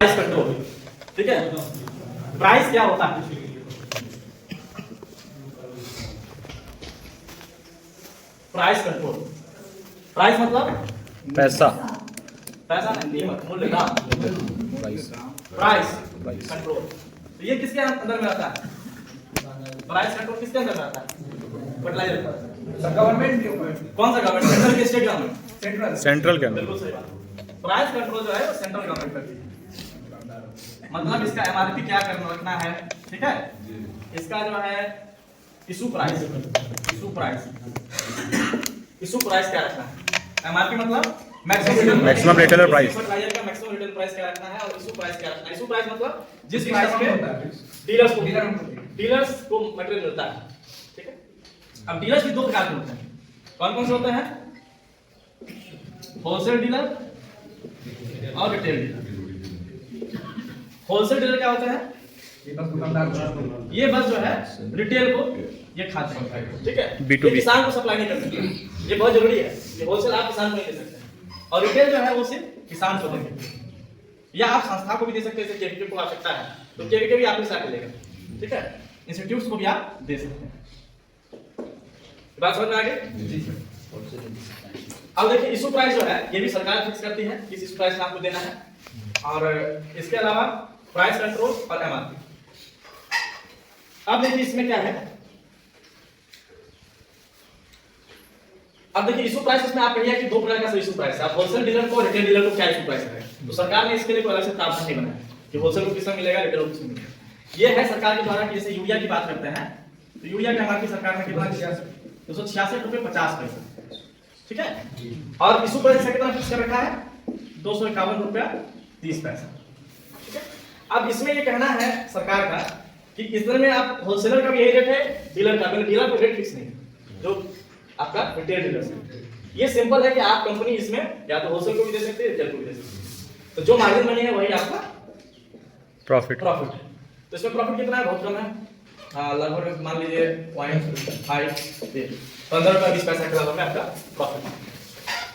Price control, ठीक है। Price क्या होता है? प्राइस कंट्रोल, प्राइस मतलब पैसा, पैसा नहीं, कीमत, मूल्य, दाम। प्राइस कंट्रोल, तो ये किसके अंदर में आता है? प्राइस कंट्रोल किसके अंदर में आता है? फर्टिलाइजर गवर्नमेंट के ऊपर। कौन सा गवर्नमेंट? सेंट्रल के स्टेट गवर्नमेंट? सेंट्रल के अंदर। बिल्कुल सही बात। प्राइस कंट्रोल जो है वो सेंट्रल गवर्नमेंट करती है। मतलब इसका एमआरपी क्या करना रखना है, ठीक है। इसका जो है issue price, issue price, issue price क्या रखना है? एमआरपी मतलब मैक्सिमम रिटेलर प्राइस, फर्टिलाइजर का मैक्सिमम रिटेल प्राइस क्या रखना है, और इशू प्राइस क्या रखना है? इशू प्राइस मतलब जिस प्राइस पे डीलर्स को मटेरियल मिलता है, ठीक है। अब डीलर्स भी दो प्रकार के होते हैं। कौन कौन से होते हैं? होलसेल डीलर और रिटेल डीलर। होलसेल डीलर क्या होते हैं? ये बस जो है रिटेल को ये खाते हैं, ठीक है। B2B। ये किसान को सप्लाई नहीं कर सकते, ये बहुत जरूरी है। ये होलसेल आप किसान को नहीं दे सकते, और रिटेल जो है वो सिर्फ किसान को देंगे, या आप संस्था को भी दे सकते हैं। जैसे केवीके को आवश्यकता है तो केवीके भी आपके साथ लेगा, ठीक है। इंस्टीट्यूट्स को भी आप दे सकते हैं। बात समझ में आ गई? जी सर। अब देखिए इशू प्राइस जो है ये भी सरकार फिक्स करती है, किस इशू प्राइस में आपको देना है। और इसके अलावा प्राइस कंट्रोल और एमआरपी। अब देखिए इसमें क्या है, अब देखिए इशू प्राइस इसमें आप कहिए कि दो प्रकार का इशू प्राइस है। आप होलसेल डीलर को, रिटेल डीलर को क्या इशू प्राइस है, तो सरकार ने इसके लिए कोई अलग से प्रावधान नहीं बनाया कि होलसेल को कितना मिलेगा, रिटेल को कितना मिलेगा। ये है सरकार के द्वारा कि जैसे यूरिया की बात करते हैं तो यूरिया का एमआरपी सरकार ने कितना दिया? 266 रुपए 50 पैसे, ठीक है। और इशू प्राइस कितना फिक्स कर रखा है? 251 रुपया 30 पैसा, ठीक है। अब इसमें ये कहना है सरकार का कि इस तरह में आप होलसेलर का भी यही रेट है, डीलर का भी, डीलर को रेट फिक्स नहीं है जो आपका रिटेल डीलर है। ये सिंपल है कि आप कंपनी इसमें या तो होलसेल को भी दे सकते हैं, रिटेल को भी दे सकते हैं। तो जो मार्जिन बनी है वही आपका प्रॉफिट है। तो इसमें प्रॉफिट कितना है? बहुत कम है, लगभग मान लीजिए 0.5 15 रुपया 20 पैसा के लगभग आपका प्रॉफिट है।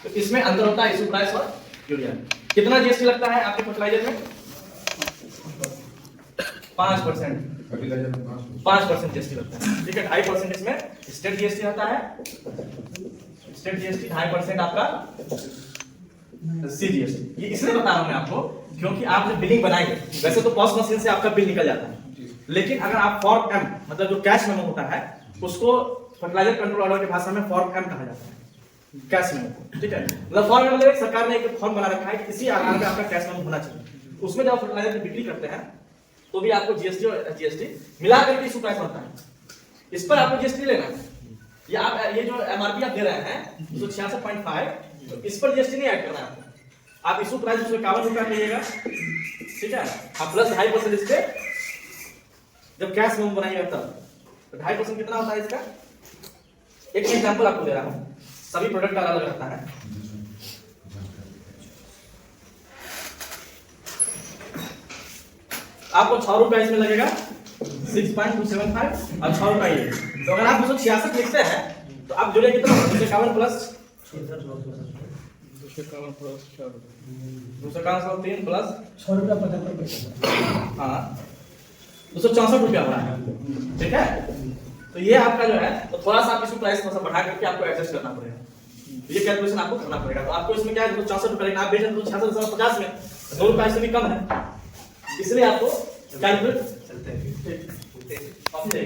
तो इसमें अंतर होता है इशू प्राइस और यूरिया। कितना जीएसटी लगता है आपके फर्टिलाइजर में? 5%, 5% जीएसटी लगता है, ठीक है। 2.5% इसमें स्टेट जीएसटी आता है, स्टेट जीएसटी 2.5% आपका सी जीएसटी। ये इसलिए बता रहा हूं मैं आपको क्योंकि आप जब बिलिंग बनाएंगे, वैसे तो पॉस मशीन से आपका बिल निकल जाता है, लेकिन अगर आप फॉर्म एम मतलब जो कैश मेमो होता है उसको फर्टिलाइजर कंट्रोल ऑर्डर की भाषा में फॉर्म एम कहा जाता है, कैश मेमो, ठीक है। मतलब फॉर्म मतलब सरकार ने एक फॉर्म बना रखा है कि इसी आधार पे आपका कैश मेमो होना चाहिए। उसमें जब फर्टिलाइजर की बिक्री करते हैं तो भी आपको जीएसटी और जीएसटी मिला करके इशू प्राइस बनता है। इस पर आपको जीएसटी लेना है। ये जो एमआरपी आप दे रहे हैं 266.5, तो इस पर जीएसटी नहीं ऐड करना है आपको। आप इशू प्राइस 51 रुपया कहिएगा, ठीक है। आप प्लस 2.5% इस पे जब कैश मेमो बनाइएगा तब, तो 2.5% कितना होता है इसका? एक एग्जांपल आपको दे रहा हूं, सभी प्रोडक्ट का अलग रहता है। आपको 6 रुपया इसमें लगेगा, 6.275 और 6 रुपया ये। तो अगर आप 266 लिखते हैं तो आप जोड़े कितना? 251 प्लस 251 प्लस 6 रुपया 75 पैसा। हाँ 264 रुपया हो रहा है, ठीक है। तो ये आपका जो है तो थोड़ा सा आप इस प्राइस को बढ़ा करके आपको एडजस्ट करना पड़ेगा, तो ये कैलकुलेशन आपको करना पड़ेगा। तो आपको इसमें क्या है 264 रुपया, लेकिन आप बेच रहे हैं 266.50 में, 2 रुपया से भी कम है, इसलिए आपको कैलकुलेट चलते हैं।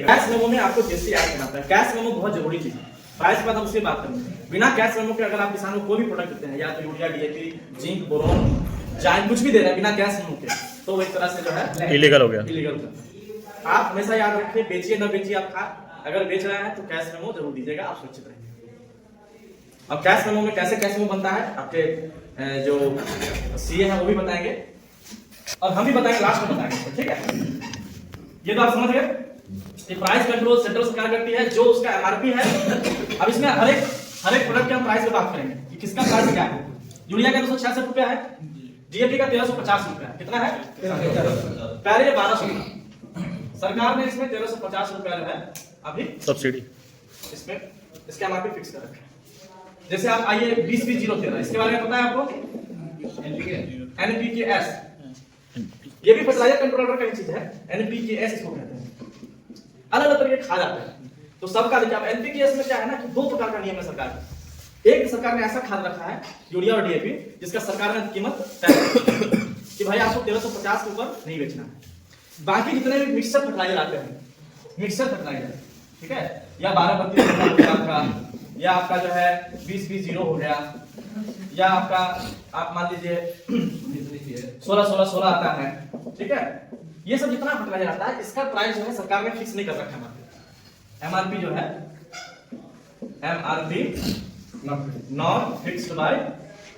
कैश मेमो में आपको जीएसटी ऐड करना पड़ेगा। कैश मेमो बहुत जरूरी चीज है। प्राइस के बाद हम उसकी बात करेंगे। बिना कैश मेमो के अगर आप किसानों को कोई भी प्रोडक्ट देते हैं, या तो यूरिया, डीएपी, जिंक, बोरोन, जाइम कुछ भी दे रहे हैं बिना कैश मेमो के, तो वो एक तरह से जो है इलीगल हो गया। इलीगल होगा। आप हमेशा याद रखिए, बेचिए न बेचिए, आप अगर बेच रहे हैं तो कैश मेमो जरूर दीजिएगा, आप सुरक्षित रहेंगे। अब कैश मेमो में कैसे कैश मेमो बनता है आपके जो सीए हैं वो भी बताएंगे, और हम भी बताएंगे, लास्ट में बताएंगे, ठीक है। ये तो आप समझ गए। ये प्राइस कंट्रोल सेंट्रल सरकार करती है, जो उसका एमआरपी है। अब इसमें हर एक प्रोडक्ट के हम प्राइस की बात करेंगे कि किसका प्राइस क्या है। यूरिया का 266 रुपया है, डीएपी का 1350 रुपया है। कितना है? पहले 1200, सरकार ने इसमें 1350 रुपया जो है अभी सब्सिडी इसमें इसके एमआरपी फिक्स कर रखे हैं। जैसे आप आइए 20-20-013, इसके बारे में पता है आपको? एनपीकेएस ये भी फर्टिलाइजर कंट्रोलर का एक चीज है, एनपीकेएस इसको कहते हैं। अलग अलग तरह के खाद आते हैं, तो सबका देखिए आप एनपीकेएस में क्या है ना कि दो प्रकार का नियम है सरकार का। एक सरकार ने ऐसा खाद रखा है यूरिया और डीएपी जिसका सरकार ने कीमत तय कि भाई आपको 1350 के ऊपर नहीं बेचना है। बाकी जितने भी मिक्सर फर्टिलाइजर आते हैं, मिक्सर फर्टिलाइजर, ठीक है, या 12-32 आपका, या आपका जो है 20-20-0 हो गया, या आपका आप मान लीजिए 16-16-16 आता है, ठीक है। ये सब जितना फर्टिलाइजर आता है इसका प्राइस जो है सरकार ने फिक्स नहीं कर रखा है। एमआरपी जो है, MRP not fixed by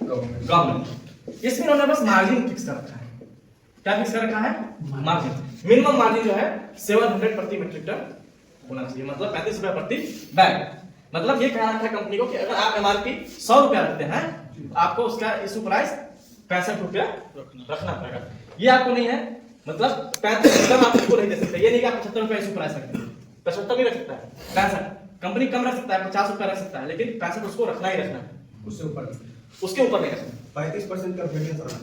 government, इसमें उन्होंने बस मार्जिन फिक्स कर रखा है। क्या फिक्स कर रखा है? मार्जिन। मिनिमम मार्जिन जो है 700 प्रति मीट्रिक टन होना चाहिए, मतलब 35 रुपए प्रति बैग। मतलब ये कहा रखा है कंपनी को कि अगर आप एमआरपी 100 रुपया रखते हैं तो आपको उसका इशू प्राइस 65 रुपया रखना पड़ेगा। ये आपको नहीं है, मतलब 35 कम आप इसको नहीं दे सकते। ये नहीं कि आप 75 रुपया इशू प्राइस रखेंगे, 75 नहीं रख सकता है, 65 कंपनी कम रख सकता है, 50 रुपया रख सकता है, लेकिन 65 उसको रखना ही रखना है, उसके ऊपर नहीं रखना। 35% का वेरिएंस आना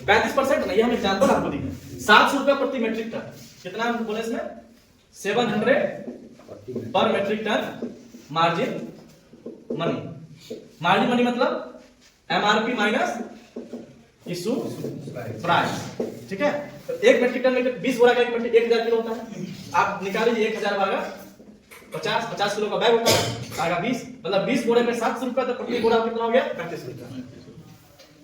35% नहीं, हम एग्जांपल आपको दिखे 700 रुपया प्रति मेट्रिक टन, कितना हम बोले इसमें 700 पर metric ton margin money. Margin money मतलब एमआरपी माइनस इशू प्राइस, ठीक है। तो एक मेट्रिक टन में 20 बोरा का एक मेट्रिक 1000 किलो होता है, आप निकाल लीजिए 1000 भागा 50 किलो का बैग होता है, भागा 20, मतलब 20 बोरे में 700 रुपया, तो प्रति बोरा कितना हो गया 35 रुपया।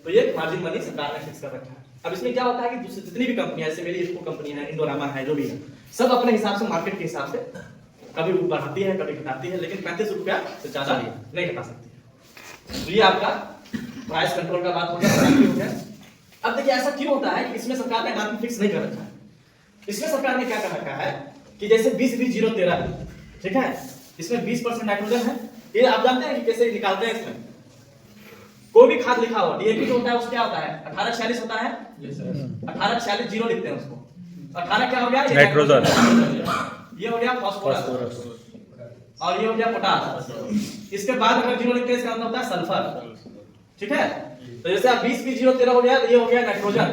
तो ये मार्जिन मनी सरकार ने फिक्स कर रखा है। अब इसमें क्या होता है कि जितनी भी कंपनियां, जैसे मेरी इसको कंपनी है, इंडोरामा है, जो भी है, सब अपने हिसाब से मार्केट के हिसाब से कभी बढ़ाती है कभी घटाती है, लेकिन 35 रुपया से ज्यादा नहीं घटा सकती है। तो ये आपका प्राइस कंट्रोल का बात हो गया। अब देखिए ऐसा क्यों होता है कि इसमें सरकार ने एमआरपी फिक्स नहीं कर रखा है। इसमें सरकार ने क्या कर रखा है कि जैसे 20-20-0-13, ठीक है, इसमें 20% नाइट्रोजन है। ये आप जानते हैं कि कैसे निकालते हैं? इसमें कोई भी खाद लिखा हो, डीएपी जो होता है उसको क्या होता है 1846 होता है, 1846 0 लिखते हैं उसको। 18 क्या हो गया? नाइट्रोजन, ये हो गया फास्फोरस, और ये हो गया पोटास। इसके बाद अगर 0 लिखते हैं इसका मतलब होता है सल्फर, ठीक है। तो जैसे आप 20-20-0-13 हो गया, तो ये हो गया नाइट्रोजन,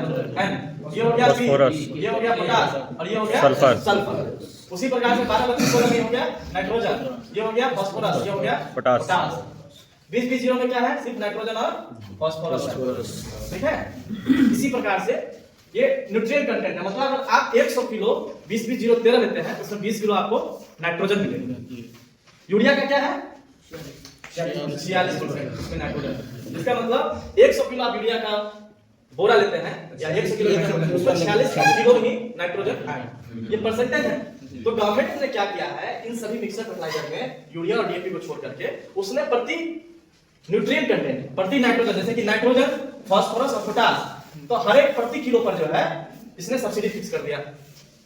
ये हो गया फास्फोरस, ये हो गया पोटास, और ये हो गया सल्फर। उसी प्रकार से 12-32-16 में हो गया नाइट्रोजन, ये हो गया फास्फोरस, ये हो गया पोटास। 20-20-0 में क्या है? सिर्फ नाइट्रोजन और फास्फोरस, ठीक है। इसी प्रकार से ये न्यूट्रिएंट कंटेंट है, मतलब अगर आप 100 किलो 20-20-0-13 लेते हैं तो उसमें 20 किलो आपको नाइट्रोजन मिलेगा। यूरिया का क्या है? 46% इसमें नाइट्रोजन। इसका मतलब 100 किलो आप यूरिया का बोरा लेते हैं या 100 किलो लेते हैं, उसमें 46 किलो ही नाइट्रोजन आएगा। ये परसेंटेज है। तो गवर्नमेंट ने क्या किया है, इन सभी मिक्सर फर्टिलाइजर में यूरिया और डीएपी को छोड़ करके उसने प्रति न्यूट्रिएंट कंटेंट, प्रति नाइट्रोजन, जैसे कि नाइट्रोजन, फास्फोरस और पोटास, तो हर एक प्रति किलो पर जो है इसने सब्सिडी फिक्स कर दिया,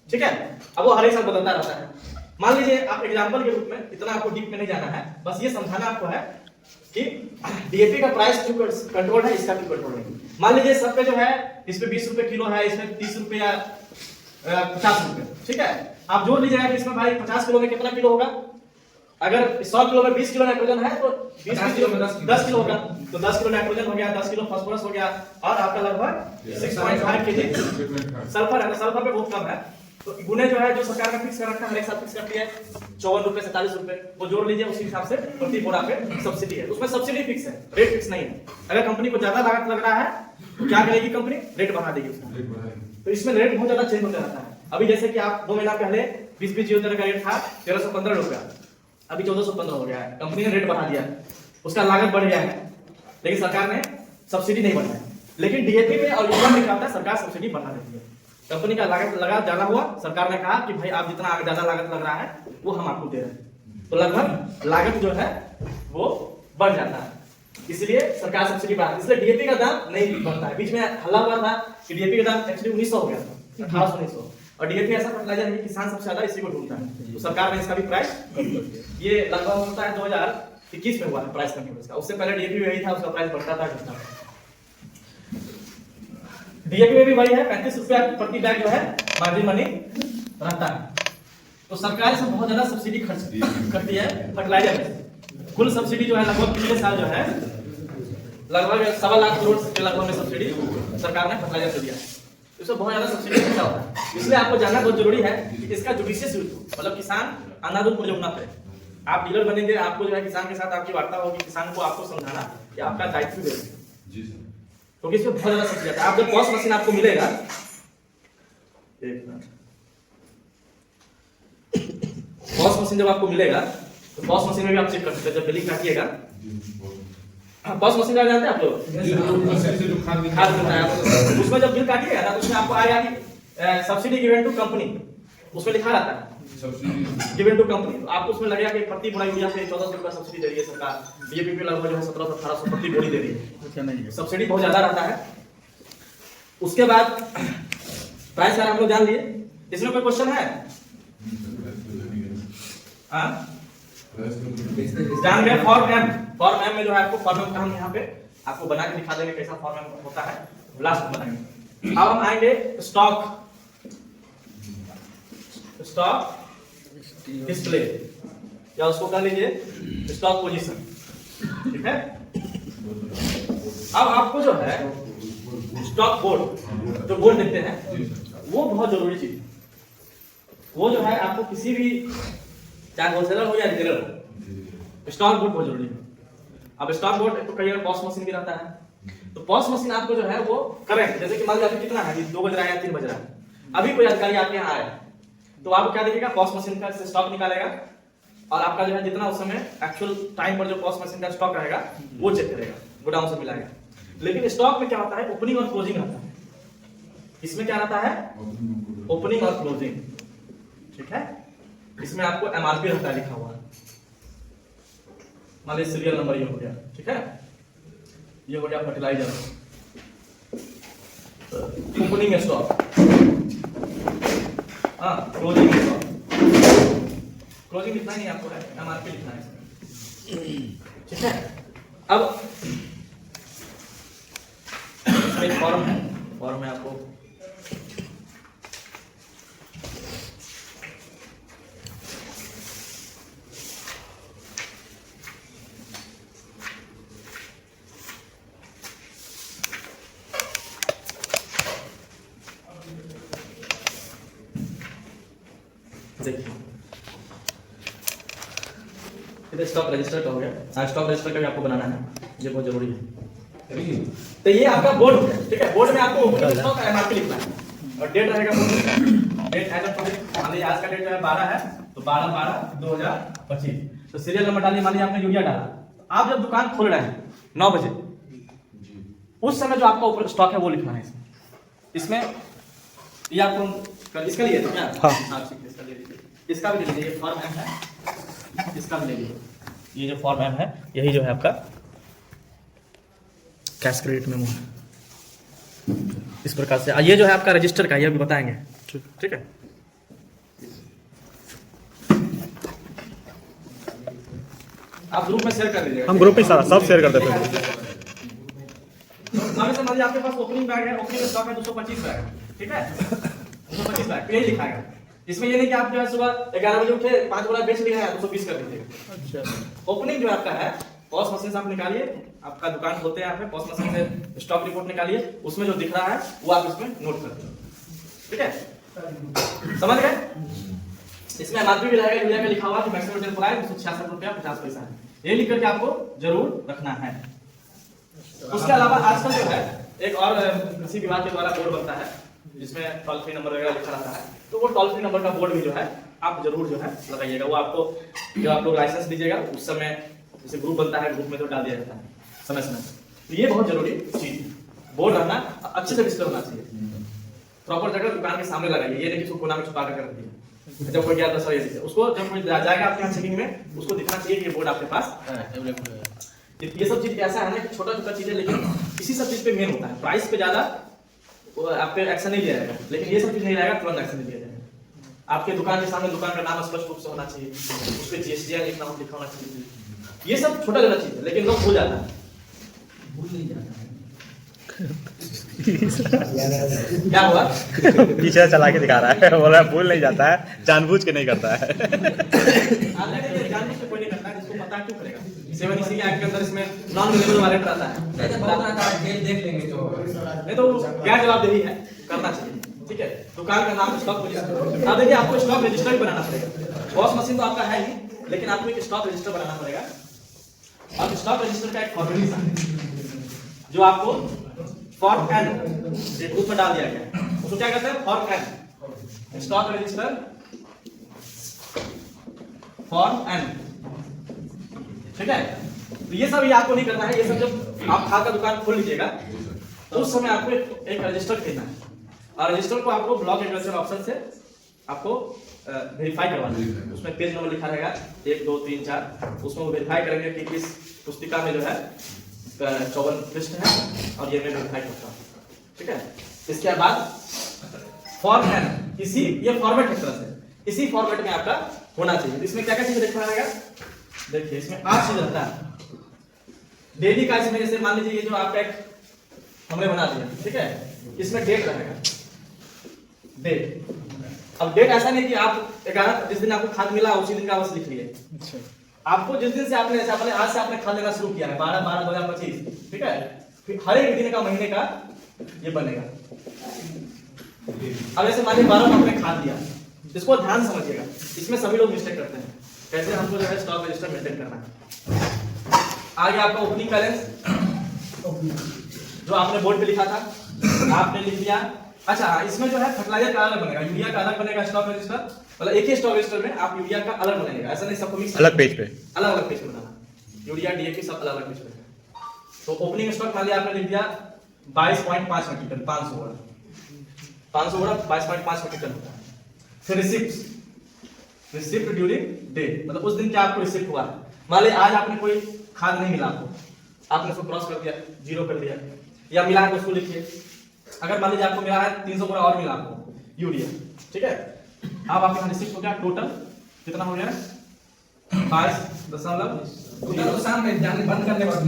ठीक है। अब वो हर एक साल बदलता रहता है। मान लीजिए आप एग्जांपल के रूप में, इतना आपको डीप में नहीं जाना है, बस ये समझाना आपको है कि डीएपी का प्राइस जो कंट्रोल है इसका भी कंट्रोल है। मान लीजिए सब पे जो है इस पे 20 रुपए किलो है, इसमें 30 रुपए या 50 रुपए, ठीक है। आप जोड़ लीजिएगा कि इसमें भाई 50 किलो में कितना किलो होगा। अगर 100 किलो में 20 किलो नाइट्रोजन है तो 20 किलो में 10 किलो होगा, तो 10 किलो नाइट्रोजन हो गया, 10 किलो फास्फोरस हो गया, और आपका लगभग 6.5 केजी सल्फर है। तो सल्फर पे बहुत कम है, तो गुने जो है जो सरकार ने फिक्स कर रखा है, हर एक साल फिक्स करती है 54 रुपए 47 रुपए, वो जोड़ लीजिए, उसी हिसाब से प्रति बोरा पे सब्सिडी है। उसमें सब्सिडी फिक्स है, रेट फिक्स नहीं है। अगर कंपनी को ज्यादा लागत लग रहा है तो क्या करेगी कंपनी? रेट बढ़ा देगी उसका। तो इसमें रेट बहुत ज्यादा चेंज होता रहता है। अभी जैसे कि आप 2 महीना पहले 20-20-0 का रेट था 1315 रुपया, अभी 1415 हो गया है। कंपनी ने रेट बढ़ा दिया, उसका लागत बढ़ गया है, लेकिन सरकार ने सब्सिडी नहीं बढ़ाया। लेकिन डीएपी में और यूरिया में क्या होता है, सरकार सब्सिडी बढ़ा देती है। कंपनी का लागत लगा ज्यादा हुआ, सरकार ने कहा कि भाई आप जितना ज्यादा लागत लग रहा है वो हम आपको दे रहे हैं, तो लगभग लागत जो है वो बढ़ जाता है, इसलिए सरकार सब्सिडी बढ़ाती है। इसलिए डीएपी का दाम नहीं बढ़ता है। बीच में हल्ला हुआ था कि डीएपी का दाम एक्चुअली 1900 हो गया था, 1800-1900, और डीएपी ऐसा फर्टिलाइजर है कि किसान सबसे ज्यादा इसी को ढूंढता है, तो सरकार ने इसका भी प्राइस कम कर दिया। ये लगभग होता है 2021 में हुआ है प्राइस कम इसका। उससे पहले डीएपी वही था, उसका प्राइस बढ़ता था घटता था। डीएपी में भी वही है, 35 रुपया प्रति बैग जो है मार्जिन मनी रहता है। तो सरकार से बहुत ज्यादा सब्सिडी खर्च करती है फर्टिलाइजर में। कुल सब्सिडी जो है लगभग पिछले साल जो है लगभग 1.25 लाख करोड़ के लगभग में सब्सिडी सरकार ने फर्टिलाइजर से दिया है। इसमें बहुत ज्यादा सब्सिडी खर्चा होता है। इसलिए आपको जानना बहुत जरूरी है कि इसका जुडिशियस यूज हो, मतलब किसान अंधाधुंध प्रयोग ना करे। आप डीलर बनेंगे, आपको जो है किसान के साथ आपकी वार्ता होगी, किसान को आपको समझाना कि आपका दायित्व है जी सर, क्योंकि इसमें बहुत ज्यादा सब्सिडी आता है। आप जब पॉस मशीन आपको मिलेगा, एक मिनट, पॉस मशीन जब आपको मिलेगा तो पॉस मशीन में भी आप चेक कर सकते हैं। जब बिलिंग काटिएगा, पॉस मशीन का जानते हैं आप लोग, खाद मिलता है, उसमें जब बिल काटिएगा ना तो उसमें आपको आएगा कि सब्सिडी गिवन टू कंपनी, उसमें लिखा रहता है गिवन टू कंपनी। आपको उसमें लगेगा कि प्रति बोरा यूरिया पे 1400 रुपया सब्सिडी दे रही है सरकार, डीएपी पे लगभग जो है 1700-1800 प्रति बोरी दे रही है, सब्सिडी बहुत ज्यादा रहता है। उसके बाद प्राइस यार हम लोग जान लिए, इसमें कोई क्वेश्चन है? जान गए फॉर्म एम। फॉर्म एम में जो है आपको फॉर्म एम का हम यहाँ पे आपको बना के दिखा देंगे कैसा फॉर्म एम होता है, लास्ट में बनाएंगे। अब हम आएंगे स्टॉक डिस्प्ले, या उसको कर लीजिए स्टॉक पोजीशन, ठीक है। अब आपको जो है स्टॉक बोर्ड, जो बोर्ड देखते हैं वो बहुत जरूरी चीज है। वो जो है आपको किसी भी, चाहे होलसेलर हो या रिटेलर हो, स्टॉक बोर्ड बहुत जरूरी है। अब स्टॉक बोर्ड तो कई बार पॉस मशीन भी रहता है, तो पॉस मशीन आपको जो है वो करेक्ट, जैसे कि मान लीजिए अभी कितना है, 2 बज रहा है या 3 बज रहा है, अभी कोई अधिकारी आपके यहाँ आया तो आपको क्या देखेगा, पॉस मशीन का स्टॉक निकालेगा और आपका जो है जितना उस समय एक्चुअल टाइम पर जो पॉस मशीन का स्टॉक रहेगा वो चेक करेगा, गोडाउन से मिलाएगा। लेकिन स्टॉक में क्या होता है, ओपनिंग और क्लोजिंग रहता है। इसमें क्या रहता है, ओपनिंग और क्लोजिंग, ठीक है। इसमें आपको एमआरपी रहता है लिखा हुआ, मान लीजिए सीरियल नंबर ये हो गया, ठीक है, ये हो गया फर्टिलाइजर, ओपनिंग स्टॉक, हाँ क्लोजिंग स्टॉक, क्लोजिंग लिखना नहीं आपको है, एमआरपी लिखना है, ठीक है। अब इसमें फॉर्म है, फॉर्म में आपको देखिए स्टॉक रजिस्टर का हो गया। स्टॉक रजिस्टर का भी आपको बनाना है, ये बहुत जरूरी है। तो ये आपका बोर्ड हो गया, ठीक है। बोर्ड में आपको ओपनिंग स्टॉक का एमआरपी लिखना है और डेट रहेगा बोर्ड में, डेट एज ऑफ टुडे, मान लीजिए आज का डेट जो है 12 है तो 12/12/2025। तो सीरियल नंबर डालिए, मान लीजिए आपने यूरिया डाला, आप जब दुकान खोल रहे हैं 9 बजे, उस समय जो आपका ऊपर स्टॉक है वो लिखना है इसमें। ये आपको इसका लिए तो क्या, हाँ ठीक है, इसका ले लीजिए, इसका भी ले लीजिए, फॉर्म एम है, इसका भी ले लीजिए। ये जो फॉर्म एम है यही जो है आपका कैश क्रेडिट मेमो है, इस प्रकार से। ये जो है आपका रजिस्टर का, ये अभी बताएंगे, ठीक है। आप ग्रुप में शेयर कर दीजिएगा, हम ग्रुप में सारा सब शेयर कर देते हैं। मान लीजिए आपके पास ओपनिंग बैग है, ओपनिंग स्टॉक है 225 बैग, ठीक है, 225 बैग, यही लिखा है। इसमें ये नहीं कि आप जो है सुबह 11 बजे उठे 5 बोरा बेच लिया है 220 कर दीजिएगा। अच्छा, ओपनिंग जो आपका है, पॉस मशीन से आप निकालिए, आपका दुकान खोलते हैं यहाँ पे, पॉस मशीन से स्टॉक रिपोर्ट निकालिए, उसमें जो दिख रहा है वो आप इसमें नोट कर दीजिए, ठीक है, समझ गए। इसमें एमआरपी भी रहेगा, यूरिया में लिखा हुआ कि मैक्सिमम रिटेल प्राइस 266 रुपया 50 पैसा है, ये लिख करके आपको जरूर रखना है। उसके अलावा आजकल जो है एक और कृषि विभाग के द्वारा बोर्ड बनता है जिसमें टोल फ्री नंबर वगैरह लिखा रहता है, तो वो टोल फ्री नंबर का बोर्ड भी जो है आप जरूर जो है लगाइएगा। वो आपको जो आप लोग लाइसेंस दीजिएगा उस समय जैसे ग्रुप बनता है, ग्रुप में तो डाल दिया जाता है समय समय। तो ये बहुत जरूरी चीज है, बोर्ड रहना अच्छे से डिस्प्ले होना चाहिए, प्रॉपर जगह दुकान के सामने लगाइए, ये नहीं कि कोना में छुपा कर रख दिया। जब कोई गया दस्तावेज उसको जब कोई जाएगा आपके यहाँ चेकिंग में, उसको दिखना चाहिए कि ये बोर्ड आपके पास अवेलेबल है। ये सब चीज ऐसा है ना कि छोटा छोटा चीजें, लेकिन इसी सब चीज पे मेन होता है। प्राइस पे ज्यादा आप पे एक्शन नहीं लिया जाएगा, लेकिन ये सब चीज नहीं रहेगा तुरंत एक्शन लिया जाएगा। आपके दुकान के सामने दुकान का नाम स्पष्ट रूप से होना चाहिए, उस पे जीएसटी लिखना होना चाहिए। ये सब छोटा छोटा चीज है, लेकिन लोग भूल जाता है, भूल नहीं जाता है। क्या हुआ? पीछे चला के दिखा रहा है, बोला भूल नहीं जाता है, जानबूझ के नहीं करता है। जानबूझ के कोई नहीं करता है, जिसको पता है क्यों करेगा। 7 इसी के एक्ट के अंदर इसमें नॉन अवेलेबल वारंट रहता है। बहुत रहता है, खेल देख लेंगे तो नहीं तो गैर जवाबदेही है, करना चाहिए। ठीक है, दुकान का नाम स्टॉक रजिस्टर। अब देखिए आपको स्टॉक रजिस्टर भी बनाना पड़ेगा। बॉस मशीन तो आपका है ही, लेकिन आपको एक स्टॉक रजिस्टर बनाना पड़ेगा। अब स्टॉक रजिस्टर का एक फॉर्मेट है जो आपको फॉर्म एन उसमें डाल दिया गया है। उसको क्या कहते हैं? Form N, stock register form N. ठीक है, तो ये सब आपको नहीं करना है। ये सब जब आप खाद का दुकान खोल लीजिएगा तो उस समय आपको एक रजिस्टर खरीदना है, और रजिस्टर को आपको ब्लॉक एग्रीकल्चर ऑफिसर से आपको वेरीफाई करवाना है। उसमें पेज नंबर लिखा रहेगा 1 2 3 4। उसमें वो वेरीफाई करेंगे कि इस पुस्तिका में जो है 54 पृष्ठ है और ये मैं वेरीफाई करता हूँ। ठीक है, इसके बाद फॉर्म एन, इसी ये फॉर्मेट है तरह से, इसी फॉर्मेट में आपका होना चाहिए। इसमें क्या क्या चीज लिखा रहेगा? देखिए इसमें 8 चीज रहता है। डेली का इसमें जैसे मान लीजिए ये जो आपका एक हमने बना दिया, ठीक है, इसमें डेट रहेगा, डेट। अब डेट ऐसा नहीं कि आप 11 जिस दिन आपको खाद मिला उसी दिन का बस लिख लिए। आपको जिस दिन से आपने आज से आपने खाद लेना शुरू किया है 12/12/2025, ठीक है, फिर हर एक दिन का महीने का ये बनेगा। अब जैसे मान लीजिए 12 में आपने खाद दिया, इसको ध्यान समझिएगा, इसमें सभी लोग मिस्टेक करते हैं। कैसे हमको जो है स्टॉक रजिस्टर मेंटेन करना है। आगे आपका ओपनिंग बैलेंस जो आपने बोर्ड पे लिखा था आपने लिख दिया। अच्छा, इसमें जो है फर्टिलाइजर का अलग बनेगा, यूरिया का अलग बनेगा स्टॉक रजिस्टर, मतलब एक ही स्टॉक रजिस्टर में आप यूरिया का अलग बनाएंगे, ऐसा नहीं सबको मिक्स अलग पेज पे, अलग अलग पेज पे बनाना। यूरिया डीएपी सब अलग अलग पेज पे। तो ओपनिंग स्टॉक मान लिया आपने लिख दिया 22.5 मीट्रिक टन, 500 बोरा 22.5 मीट्रिक टन होता है। फिर रिसिप्ट ड्यूरिंग डे, मतलब उस दिन क्या आपको रिसिप्ट हुआ। मान लीजिए आज आपने कोई खाद नहीं मिला आपको, आपने उसको क्रॉस कर दिया, जीरो कर दिया, या मिला है तो उसको लिखिए। अगर मान लीजिए आपको मिला है 300 बोरा और मिला आपको यूरिया, ठीक है, अब आपके यहाँ रिसिप्ट हो गया टोटल कितना हो गया 22.0 शाम में जाने बंद करने के बाद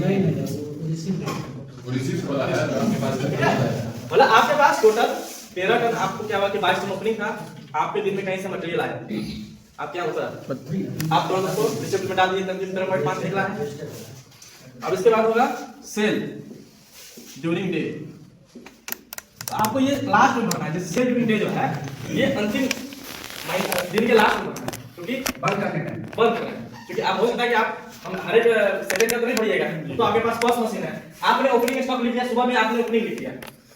मतलब आपके पास टोटल 13 टन। आपको क्या हुआ कि 22 टन ओपनिंग था, आपके दिन में कहीं से मटेरियल आया, आप क्या होता आप तुरंत उसको रिसिप्ट में डाल दिए, तब 13.5 निकला है। अब इसके बाद होगा सेल ड्यूरिंग डे, आपको ये लास्ट में भरना है। जैसे सेल ड्यूरिंग डे जो है ये अंतिम दिन के लास्ट में भरना है, क्योंकि बंद करना है। क्योंकि आप हो सकता है कि आप हम हर एक सेकंड का तो नहीं भरिएगा, तो आपके पास पॉस मशीन है, आपने ओपनिंग स्टॉक लिख दिया, सुबह में आपने ओपनिंग लिख दिया,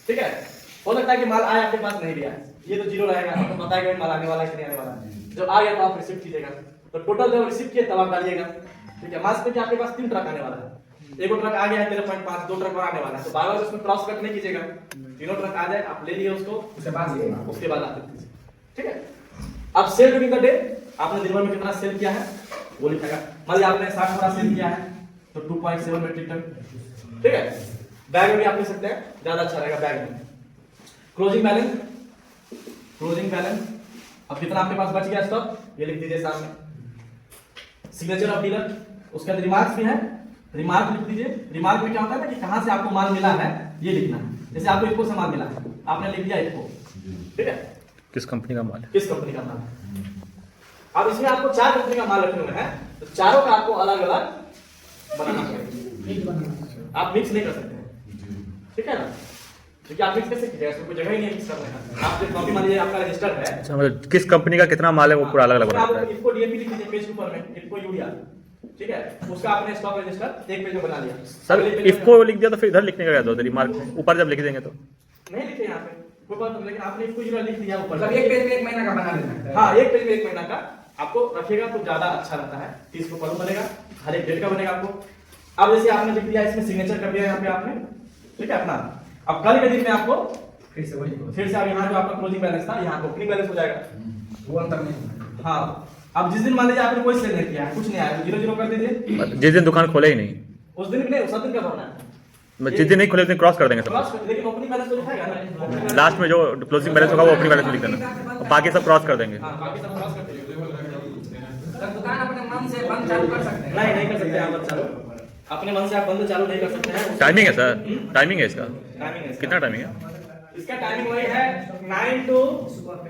ठीक है, हो सकता है कि माल आए आपके पास नहीं भी आए, ये तो जीरो रहेगा, आपको पता है कि माल आने वाला है कि नहीं आने वाला है। जब आ गया तो आप रिसीव कीजिएगा, तो टोटल जब रिसीव किए तब आप डालिएगा, ठीक है। मान सकते आपके पास 3 ट्रक आने वाला है, एक ट्रक आ गया है 13.5, 2 ट्रक और आने वाला है, तो बार-बार उसमें क्रॉस कट नहीं कीजिएगा, तीनों ट्रक आ जाए आप ले लिए उसको, उसके बाद आप कीजिए, ठीक है। अब सेल ड्यूरिंग द डे, आपने दिन भर में कितना सेल किया है वो लिखेगा। मान लीजिए आपने 60 बोरा सेल किया है तो 2.7 मीट्रिक टन, ठीक है। बैग में भी आप लिख सकते हैं, ज्यादा अच्छा रहेगा बैग में। क्लोजिंग बैलेंस, अब कितना आपके पास बच गया स्टॉक ये लिख दीजिए सामने। सिग्नेचर ऑफ डीलर, उसके बाद रिमार्क्स भी है, रिमार्क लिख दीजिए। रिमार्क में क्या होता है ना कि कहां से आपको माल मिला है ये लिखना है। जैसे आपको इफको से माल मिला है, आपने लिख दिया इफको, ठीक है, किस कंपनी का माल है, किस कंपनी का माल है। अब इसमें आपको 4 कंपनी का माल रखने में है, तो चारों का आपको अलग अलग बनाना पड़ेगा, आप मिक्स नहीं कर सकते हैं, ठीक है ना, क्योंकि आप मिक्स कैसे कीजिएगा, इसमें कोई जगह ही नहीं मिक्स करने का। आप जो कॉपी मान लीजिए आपका रजिस्टर है, अच्छा मतलब किस कंपनी का कितना माल है वो पूरा अलग अलग आप बनाता है। इफको डीएपी लिख दीजिए पेज के ऊपर में, इफको यूरिया, ठीक है, उसका आपने स्टॉक रजिस्टर एक पेज में बना लिया। सर इफको लिख दिया तो फिर इधर लिखने का क्या जरूरत है, रिमार्क में ऊपर जब लिख देंगे तो नहीं लिखे यहाँ पे कोई बात नहीं, लेकिन आपने इफको यूरिया लिख दिया ऊपर, मतलब एक पेज में 1 महीना का बना लेना है। हाँ, एक पेज में 1 महीना का आपको रखिएगा तो ज्यादा अच्छा रहता है। 30 को कॉलम बनेगा, हर एक डेट का बनेगा आपको। अब जैसे आपने लिख दिया, इसमें सिग्नेचर कर दिया यहाँ पे आपने, ठीक है अपना। अब कल के दिन में आपको फिर से आप यहाँ जो आपका क्लोजिंग बैलेंस था यहाँ ओपनिंग बैलेंस हो जाएगा, वो अंतर नहीं। हाँ। अब जिस दिन मान लीजिए आपने कोई सेल नहीं किया है, कुछ नहीं आया, तो 0 कर दीजिए। जिस दिन दुकान खोले ही नहीं, उस दिन नहीं, सब दिन का भरना है, जिस दिन नहीं खोले उस दिन क्रॉस कर देंगे सब, क्रॉस कर, लेकिन ओपनिंग बैलेंस तो दिखाएगा ना, लास्ट में जो क्लोजिंग बैलेंस होगा वो ओपनिंग बैलेंस में लिख देना, और बाकी सब क्रॉस कर देंगे। हाँ, बाकी सब क्रॉस कर दीजिए। दुकान अपने मन से बंद चालू कर सकते हैं? नहीं कर सकते आप बंद चालू, अपने मन से आप बंद चालू नहीं कर सकते हैं। टाइमिंग है सर, टाइमिंग है इसका, टाइमिंग है इसका। कितना टाइमिंग है इसका टाइमिंग वही है 9 to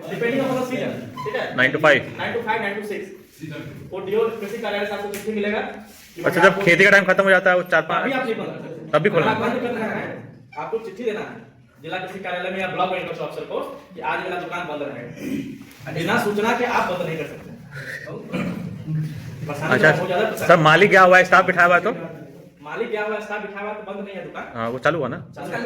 depending on the season, ठीक है, 9 to 5, 9 to 5, 9 to 6, वो डीओ कृषि कार्यालय से आपको चिट्ठी मिलेगा कि अच्छा, भाई जब आपको- खेती का टाइम खत्म हो जाता है वो अभी 4-5 आप नहीं बंद कर सकते। तब भी खोलना अगर आप बंद करना है आपको चिट्ठी देना है जिला कृषि कार्यालय में या ब्लॉक एग्रीकल्चर ऑफिसर को कि आज मेरा दुकान बंद रहेगा। बिना सूचना के आप बंद नहीं कर सकते। परेशानी अच्छा बहुत ज्यादा परेशानी- सर, मालिक गया हुआ है, स्टाफ बिठाया हुआ है तो मालिक गया हुआ स्टाफ बिठा हुआ है तो बंद नहीं है दुकान। हाँ, वो चालू हुआ ना। उसका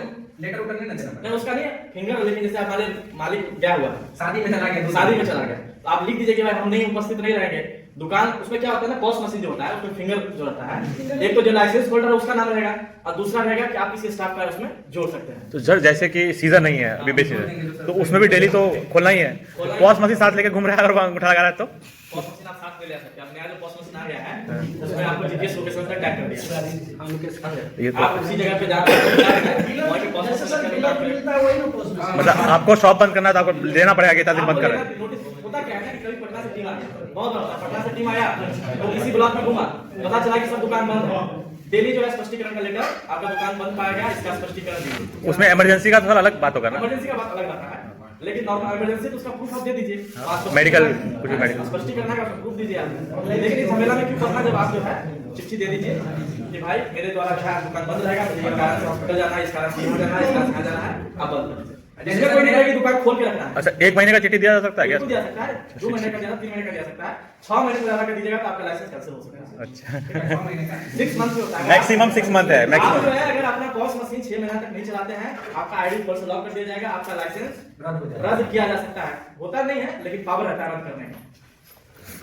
लेटर उटर नहीं ना देना पड़ेगा। नहीं उसका नहीं है फिंगर, लेकिन जैसे हमारे मालिक गया हुआ है शादी में चला गया, शादी में चला गया तो आप लिख दीजिए कि भाई हम नहीं उपस्थित नहीं रहेंगे। दुकान उसमें क्या होता है ना, पॉस मशीन जो होता है उसमें फिंगर जो रहता है, एक तो जो लाइसेंस होल्डर है उसका नाम रहेगा और दूसरा रहेगा कि आप किसी स्टाफ का उसमें जोड़ सकते हैं। तो सर जैसे कि सीजन नहीं है अभी बेच सीजन, तो उसमें भी डेली तो खोलना ही है। पॉस मशीन साथ लेके घूम रहा है अगर वहाँ उठा लगा रहा है तो पॉस मशीन आप साथ में ले सकते हैं। अब नया जो पॉस मशीन आ गया है उसमें आपको जीपीएस लोकेशन तक टैग कर दिया। ये तो आप उसी जगह पे जाकर वहाँ की पॉस मशीन मतलब आपको शॉप बंद करना है तो आपको लेना पड़ेगा कि इतना दिन बंद कर रहे हैं। नोटिस होता क्या है ना कि कभी पटना से टीम आ गया, बहुत बड़ा पटना से टीम आया तो किसी ब्लॉक में घूमा, पता चला कि सब दुकान बंद है। डेली जो है स्पष्टीकरण का लेकर आपका दुकान बंद पाया गया, इसका स्पष्टीकरण दीजिए। उसमें इमरजेंसी का थोड़ा अलग बात होगा ना, इमरजेंसी का बात अलग आता है, लेकिन नॉर्मल इमरजेंसी तो उसका प्रूफ आप दे दीजिए। मेडिकल कुछ भी मेडिकल। स्पष्टीकरण का प्रूफ दीजिए आप। लेकिन इस झमेला में क्यों पड़ना, जब आप जो है चिट्ठी दे दीजिए कि भाई मेरे द्वारा जो है दुकान बंद रहेगा, मुझे ये कारण से हॉस्पिटल जाना है, इस कारण से यहाँ जाना है, इस कारण से यहाँ जाना है, आप बंद कर दीजिए। इसमें कोई नहीं रहेगी दुकान खोल के रखना है। अच्छा, 1 महीने का चिट्ठी दिया जा सकता है क्या? बिल्कुल दिया सकता है, 2 महीने का दिया, 3 महीने का दिया सकता है, 6 महीने से ज्यादा का दीजिएगा तो आपका लाइसेंस कैंसिल हो सकता है। अच्छा 6 महीने का 6 मंथ में होता है। मैक्सिमम 6 मंथ है आप जो मैक्सिमम। है अगर अपना पॉस मशीन 6 महीना तक नहीं चलाते हैं, आपका आईडी ऊपर से लॉक कर दिया जाएगा, आपका लाइसेंस रद्द हो जाएगा। रद्द किया जा सकता है। होता नहीं है लेकिन पावर रहता है रद्द करने का।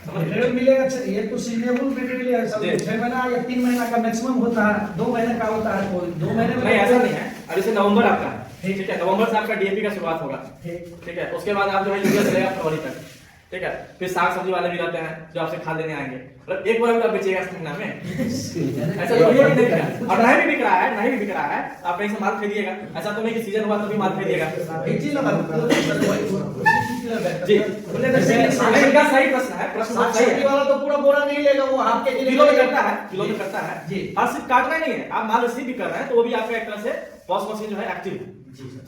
मटेरियल मिलेगा, ये तो सीजनेबल मटेरियल है, सब जी। 6 महीना या 3 महीना का मैक्सिमम होता है, 2 महीने का होता है, कोई 2 महीने में नहीं ऐसा नहीं है। अब जैसे नवंबर आपका है, ठीक है, नवंबर से आपका डीएपी का शुरुआत होगा, ठीक है, उसके बाद आप जो है यूरिया चलेगा फरवरी तक, ठीक है, फिर साग सब्जी वाले भी रहते हैं जो आपसे खाद लेने आएंगे, मतलब एक बार भी आप बेचेगा इस महीना में। ऐसा तो नहीं बिक रहा है, और नहीं भी बिक रहा है, नहीं भी बिक रहा है, आप कहीं से माल खरीदिएगा। ऐसा तो नहीं कि सीजन हुआ तो भी माल खरीदिएगा। जी इनका सही प्रश्न है, प्रश्न बहुत सही है। वाला तो पूरा बोरा नहीं लेगा, वो हाफ के किलो में करता है, किलो में करता है जी। और सिर्फ काटना ही नहीं है, आप माल रिसीव भी कर रहे हैं तो वो भी आपका एक तरह से पॉस मशीन जो है एक्टिव है।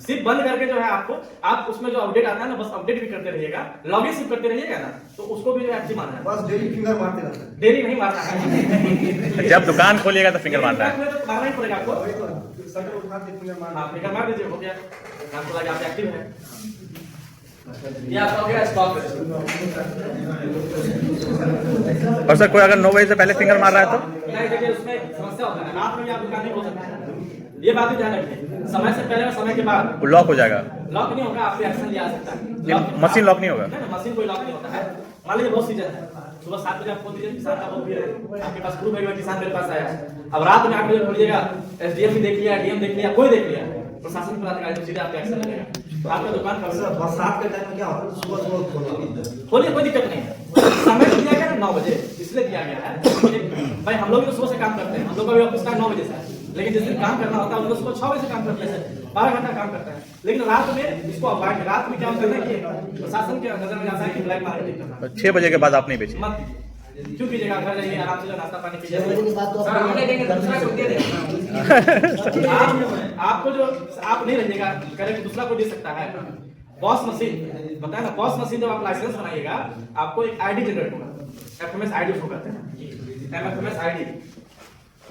सिर्फ बंद करके जो है आपको, आप उसमें जो अपडेट आता है ना, बस अपडेट भी करते रहिएगा, लॉगिन सिर्फ करते रहिएगा ना, तो उसको भी जो एक्टिव मानना है। बस डेली फिंगर मारते रहता है। देरी नहीं मारना है। जब दुकान खोलिएगा तो फिंगर मारना है। तो मारना ही पड़ेगा आपको। शटर उठा के फिंगर मारना। हाँ फिंगर मार दीजिए, हो गया, आपको लगा आप एक्टिव है। ये आपका हो गया स्टॉक। और सर कोई अगर 9 बजे से पहले फिंगर मार रहा है तो नहीं देखिए उसमें समस्या होता है, रात में भी आप दुकान नहीं खोल सकते हैं, ये बात भी ध्यान रखिए। समय से पहले और समय के बाद वो लॉक हो जाएगा। लॉक नहीं होगा, आप पे एक्शन लिया जा सकता है। ये मशीन लॉक नहीं होगा? नहीं, मशीन कोई लॉक नहीं होता है। मान लीजिए बहुत सीजन है, सुबह 7 बजे आप खोल दीजिए, किसान का बहुत भीड़ है, आपके पास प्रूफ है कि किसान मेरे पास आया। अब रात में 8 बजे खोलिएगा, एसडीएम भी देख लिया, डीएम देख लिया, कोई देख लिया, प्रशासन के अधिकारी तो सीधे आप पे एक्शन लेगा, तो आपका दुकान कब से बरसात के टाइम में क्या होता है, सुबह खोलो। खोलिए, कोई दिक्कत नहीं है। समय दिया गया ना 9 बजे, इसलिए दिया गया है भाई, हम लोग भी तो सुबह से काम करते हैं, हम लोग का भी ऑफिस का 9 बजे से है, लेकिन जिस दिन काम करना होता है उनको सुबह 6 बजे से काम करते हैं, 12 घंटा काम करते हैं। लेकिन रात में इसको अवॉइड, रात में क्या होता है कि प्रशासन के नजर में आता है कि ब्लैक मार्केटिंग करना 6 बजे के बाद आप नहीं बेचिए। मत कीजिए। क्यों कीजिएगा, घर जाइए आराम से जो नाश्ता पानी कीजिए। सर हमने देंगे तो दूसरा को दे देंगे। आपको जो आप नहीं रहिएगा करेक्ट, दूसरा को दे सकता है। पॉस मशीन बताया ना, पॉस मशीन जब आप लाइसेंस बनाइएगा आपको एक आईडी जनरेट होगा, एफएमएस आईडी उसको कहते हैं, एफएमएस आईडी,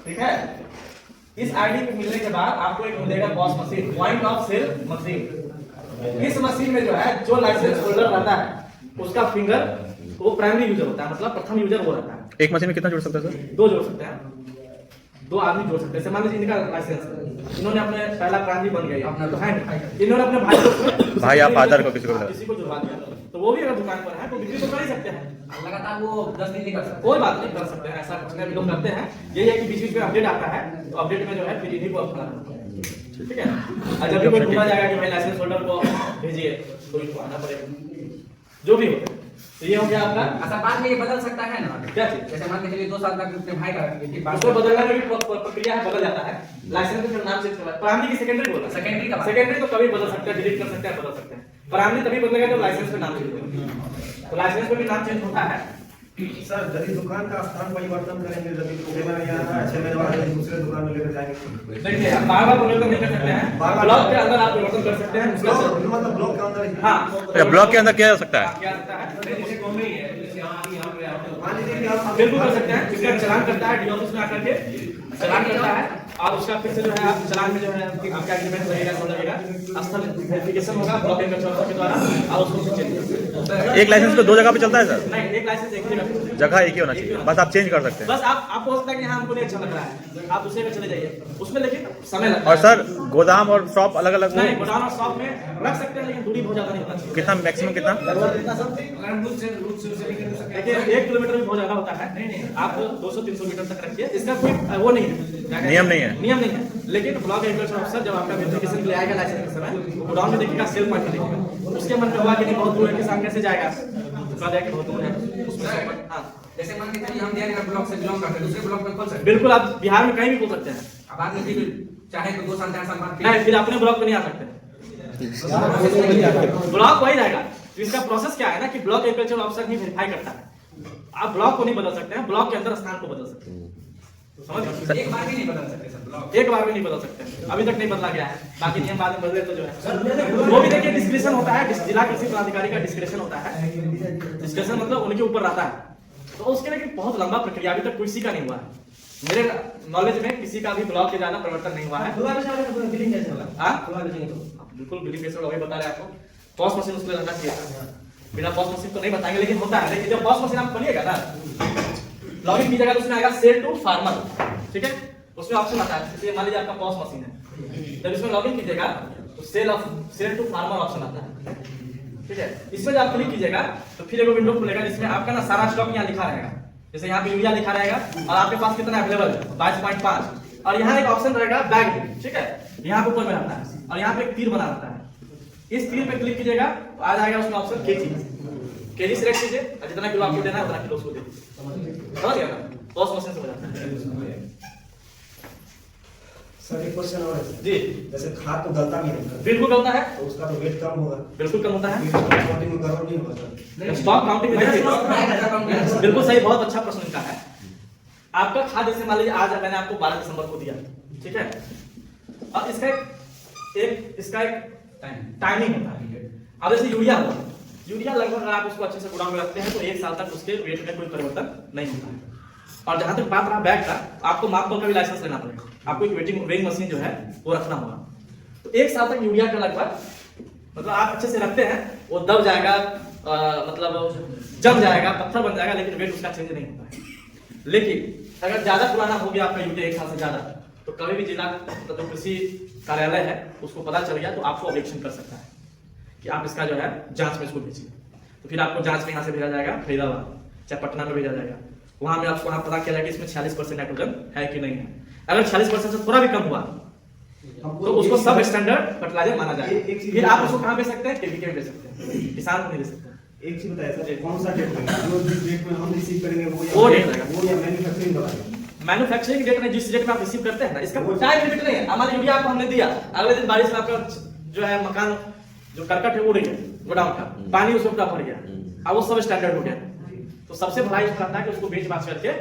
ठीक है। इस आईडी पे मिलने के बाद आपको एक मिलेगा POS machine, point of sale machine. इस मशीन में जो है जो लाइसेंस होल्डर रहता है उसका फिंगर वो प्राइमरी यूजर होता है, मतलब प्रथम यूजर वो रहता है। एक मशीन में कितना जोड़ सकता है सर? 2 जोड़ सकते हैं, 2 आदमी जोड़ सकते हैं। जैसे मान लीजिए इनका लाइसेंस है, इन्होंने अपने पहला प्राइमरी बन गया अपना, तो है नहीं, इन्होंने अपने भाई को भाई या फादर को किसी को जुड़वा दिया, तो वो भी अगर दुकान पर है तो बिक्री तो कर ही सकते हैं। लगातार वो 10 दिन नहीं कर सकते। कोई बात नहीं, कर सकते हैं, ऐसा कुछ नहीं, लोग करते हैं। यही है कि बीच बीच में अपडेट आता है, तो अपडेट में जो है फिर इन्हीं को अपना, ठीक है। और जब भी कोई ढूंढा जाएगा कि भाई लाइसेंस होल्डर को भेजिए तो इनको आना पड़ेगा, जो भी हो। तो ये हो गया आपका। अच्छा बाद में ये बदल सकता है ना, क्या चीज? जैसे मान के चलिए 2 साल तक अपने भाई का उसको बदलने में भी प्रक्रिया है, बदल जाता है। लाइसेंस का नाम चेंज करना, प्राइमरी की सेकेंडरी बोला, सेकेंडरी का सेकेंडरी तो कभी बदल सकते हैं, डिलीट कर सकते हैं, बदल सकते हैं। प्राइमरी तभी बदलेगा जब लाइसेंस में नाम चेंज होगा, तो लाइसेंस में भी नाम चेंज होता है। सर यदि दुकान का स्थान परिवर्तन करेंगे, यदि 6 महीने यहाँ 6 महीने बाद यदि दूसरे दुकान में लेकर जाएंगे, देखिए आप बार-बार परिवर्तन नहीं कर सकते हैं, ब्लॉक के अंदर आप परिवर्तन कर सकते हैं, उसका मतलब ब्लॉक के अंदर ही। हाँ अच्छा, ब्लॉक के अंदर किया जा सकता है। क्या सकता है, बिल्कुल कर सकते हैं। इसका चालान करता है डी ऑफिस में आकर के चालान करता है, और उसका फिर से जो है आप चालान में जो है आपका एग्रीमेंट लगेगा, तो लगेगा स्थल वेरिफिकेशन होगा ब्लॉक एग्रीकल्चर के द्वारा, और उसको चेंज। एक लाइसेंस पे 2 जगह पे चलता है सर? नहीं, एक लाइसेंस एक ही जगह जगह एक ही होना चाहिए, बस आप चेंज कर सकते हैं। बस आपको हो सकता है कि हाँ हमको नहीं अच्छा लग रहा है, आप दूसरे में चले जाइए, उसमें लेकिन समय लगता और है। सर गोदाम और शॉप अलग अलग नहीं, गोडाउन और शॉप में रख सकते हैं, लेकिन दूरी बहुत ज्यादा नहीं होना चाहिए। कितना मैक्सिमम कितना? कितना सब देखिए 1 किलोमीटर भी बहुत ज्यादा होता है। नहीं, आप 200-300 मीटर तक रखिए, इसका कोई वो नहीं है, नियम नहीं है। नियम नहीं है। लेकिन ब्लॉक एग्रीकल्चर ऑफिसर जब आपका वेरिफिकेशन के लिए आएगा लाइसेंस के समय, गोडाउन में देखिएगा, सेल पॉइंट देखिएगा, उसके मन में हुआ कि नहीं बहुत दूर है, किसान कैसे जाएगा, बता दिया कि बहुत दूर है, उसमें हाँ जैसे मान के चलिए हम देहरादून ब्लॉक से बिलोंग करते हैं, दूसरे ब्लॉक में खोल सकते हैं। बिल्कुल, आप बिहार में कहीं भी खोल सकते हैं। अब बाद में फिर चाहे तो 2 साल 4 साल बाद नहीं, फिर अपने ब्लॉक में नहीं आ सकते, ब्लॉक वही रहेगा। तो इसका प्रोसेस क्या है ना कि ब्लॉक एग्रीकल्चर ऑफिसर ही वेरीफाई करता है, आप ब्लॉक को नहीं बदल सकते हैं, ब्लॉक के अंदर स्थान को बदल सकते हैं, समझ गए? एक बार भी नहीं बदल सकते सर ब्लॉक। एक बार भी नहीं बदल सकते, अभी तक नहीं बदला गया है, बाकी नियम बाद में बदले तो जो है वो भी देखिए डिस्क्रिप्शन होता है, जिला कृषि पदाधिकारी का डिस्क्रिप्शन होता है। डिस्क्रिप्शन मतलब उनके ऊपर रहता है, तो उसके लिए बहुत लंबा प्रक्रिया, अभी तक किसी का नहीं हुआ है, मेरे नॉलेज में किसी का भी ब्लॉक के ज्यादा परिवर्तन नहीं हुआ है। बिल्कुल बिलिंग कैसे वही बता रहे हैं आपको, पॉस मशीन उसमें रहना चाहिए था, बिना पॉस मशीन तो नहीं बताएंगे, लेकिन होता है। लेकिन जब पॉस मशीन आप खोलिएगा ना, लॉगिन कीजिएगा तो उसमें आएगा सेल टू फार्मर, ठीक है, उसमें ऑप्शन आता है। जैसे मान लीजिए आपका पॉस मशीन है, जब इसमें लॉगिन कीजिएगा तो सेल टू फार्मर ऑप्शन आता है, ठीक है। इसमें जब आप क्लिक कीजिएगा तो फिर एक विंडो खुलेगा जिसमें आपका ना सारा स्टॉक यहाँ लिखा रहेगा। जैसे यहाँ पे यूरिया लिखा रहेगा और आपके पास कितना अवेलेबल है 22.5, और यहाँ एक ऑप्शन रहेगा बैग, ठीक है, यहाँ पे ऊपर में रहता है, और यहाँ पे एक तीर बना रहता है, इस तीर पे क्लिक कीजिएगा तो आ जाएगा उसमें ऑप्शन केजी सिलेक्ट कीजिए, और जितना किलो आपको देना है उतना किलो उसको दे दीजिए, समझ गया ना? पॉस मशीन से हो जाता है। सर एक क्वेश्चन और है जी, जैसे खाद तो गलता भी नहीं बिल्कुल गलता है, तो उसका तो वेट कम होगा, बिल्कुल कम होता है, काउंटिंग में गड़बड़ नहीं होगा सर? स्टॉक काउंटिंग में देखिए, बिल्कुल सही, बहुत अच्छा प्रश्न इनका है। आपका खाद जैसे मान लीजिए आज मैंने आपको 12 दिसंबर को दिया, ठीक है, अब इसका एक टाइमिंग होता है। अब जैसे यूरिया हुआ, यूरिया लगभग अगर आप उसको अच्छे से गोदाम में रखते हैं तो 1 साल तक उसके वेट में कोई परिवर्तन नहीं होता है। और जहां तक बात रहा बैग का, आपको मापतौल का भी लाइसेंस लेना पड़ेगा, आपको एक वेइंग मशीन जो है वो रखना होगा। तो 1 साल तक यूरिया का लगभग मतलब आप अच्छे से रखते हैं, वो दब जाएगा, मतलब जम जाएगा, पत्थर बन जाएगा, लेकिन वेट उसका चेंज नहीं होता है। लेकिन अगर ज्यादा पुराना हो गया आपका यूरिया 1 साल से ज्यादा, तो कभी भी जिला जो कृषि कार्यालय है उसको पता चल गया तो आपको ऑब्जेक्शन कर सकता है कि आप इसका जो है जांच में इसको भेजिए। तो फिर आपको जांच में यहाँ से भेजा जाएगा फरीदाबाद, चाहे पटना में भेजा जाएगा, वहां में आपको वहां पता किया जाएगा कि इसमें 46% नाइट्रोजन है कि नहीं है। अगर 40% से थोड़ा भी कम हुआ तो उसको सब स्टैंडर्ड फर्टिलाइजर माना जाएगा। फिर आप उसको कहां बेच सकते हैं? केवीके में बेच सकते हैं, किसान को नहीं दे सकते। एक चीज बताइए सर, कौन सा डेट रहेगा जो जिस डेट में हम रिसीव करेंगे वो डेट रहेगा, वो या मैन्युफैक्चरिंग बताइए। मैन्युफैक्चरिंग डेट में जिस डेट में आप रिसीव करते हैं ना, इसका कोई टाइम लिमिट नहीं है। हमारे यूरिया आपको हमने दिया, अगले दिन बारिश में आपका जो है मकान जो करकट है उड़ गया, गोडाउन का पानी उसमें पूरा भर गया, अब वो सब स्टैंडर्ड हो गया। तो सबसे बड़ा इसका था कि उसको बेच बाच करके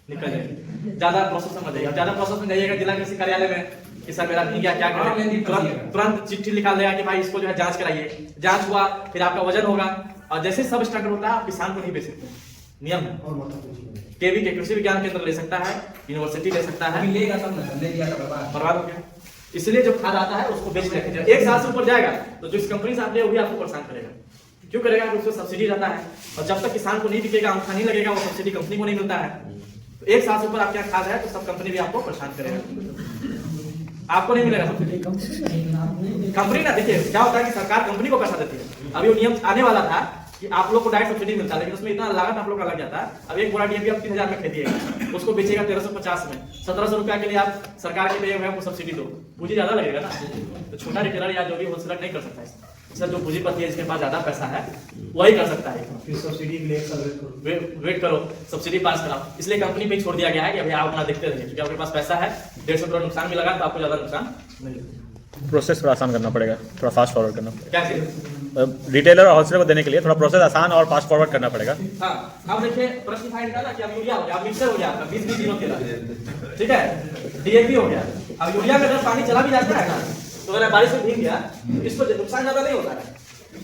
निकल जाए। ज्यादा प्रोसेस समझ जाइए, ज्यादा प्रोसेस में जाइएगा जिला कृषि कार्यालय में कि सर मेरा नहीं गया, क्या करें, तुरंत चिट्ठी निकाल देगा कि भाई इसको जो है जांच कराइए। जांच हुआ, फिर आपका वजन होगा, और जैसे सब स्टैंडर्ड होता है आप किसान को नहीं बेच सकते, नियम है। और मतलब केवी के कृषि विज्ञान केंद्र ले सकता है, यूनिवर्सिटी ले सकता है, लेगा सब ना, ले लिया तो बर्बाद हो गया। इसलिए जब खाद आता है उसको बेच रखे जाए। 1 साल से ऊपर जाएगा तो जिस कंपनी से आप ले वही आपको परेशान करेगा। क्यों करेगा? क्योंकि उसमें सब्सिडी रहता है, और जब तक किसान को नहीं बिकेगा, आमखा नहीं लगेगा, वो सब्सिडी कंपनी को नहीं मिलता है। तो 1 साल से ऊपर आप क्या खाद है तो सब कंपनी भी आपको परेशान करेगा, आपको नहीं मिलेगा सब्सिडी। कंपनी ना, देखिए क्या होता है कि सरकार कंपनी को पैसा देती है। अभी वो नियम आने वाला था कि आप लोग को डायरेक्ट सब्सिडी मिलता है, लेकिन उसमें इतना लागत आप लोग का लग जाता है। अब एक बोरा डीएपी आप 3000 में खरीदिएगा, उसको बेचेगा 1350 में, 1700 रुपया के लिए आप सरकार के लिए आपको सब्सिडी दो, पूंजी ज्यादा लगेगा ना। तो छोटा रिटेलर या जो भी होलसेलर नहीं कर सकता है सर, जो पूंजीपति है जिसके पास ज्यादा पैसा है वही कर सकता है। फिर सब्सिडी के लिए एक साल वेट करो, सब्सिडी पास कराओ। इसलिए कंपनी पे छोड़ दिया गया है कि अभी आप अपना देखते रहिए, क्योंकि आपके पास पैसा है, 150 करोड़ नुकसान भी लगा तो आपको ज्यादा नुकसान नहीं। प्रोसेस थोड़ा आसान करना पड़ेगा, थोड़ा फास्ट फॉरवर्ड करना क्या चीज? पड़ेगा। रिटेलर और होलसेलर को देने के लिए थोड़ा प्रोसेस आसान और फास्ट फॉरवर्ड करना पड़ेगा। हाँ, अब देखिए प्रश्न फाइंड करना कि अब यूरिया हो गया, अब मिक्सर हो गया आपका 20-20-0-13, ठीक है, डीएपी हो गया। अब यूरिया में अगर पानी चला भी जाता है ना, तो अगर बारिश में भीग गया तो इसको नुकसान ज्यादा नहीं होता है,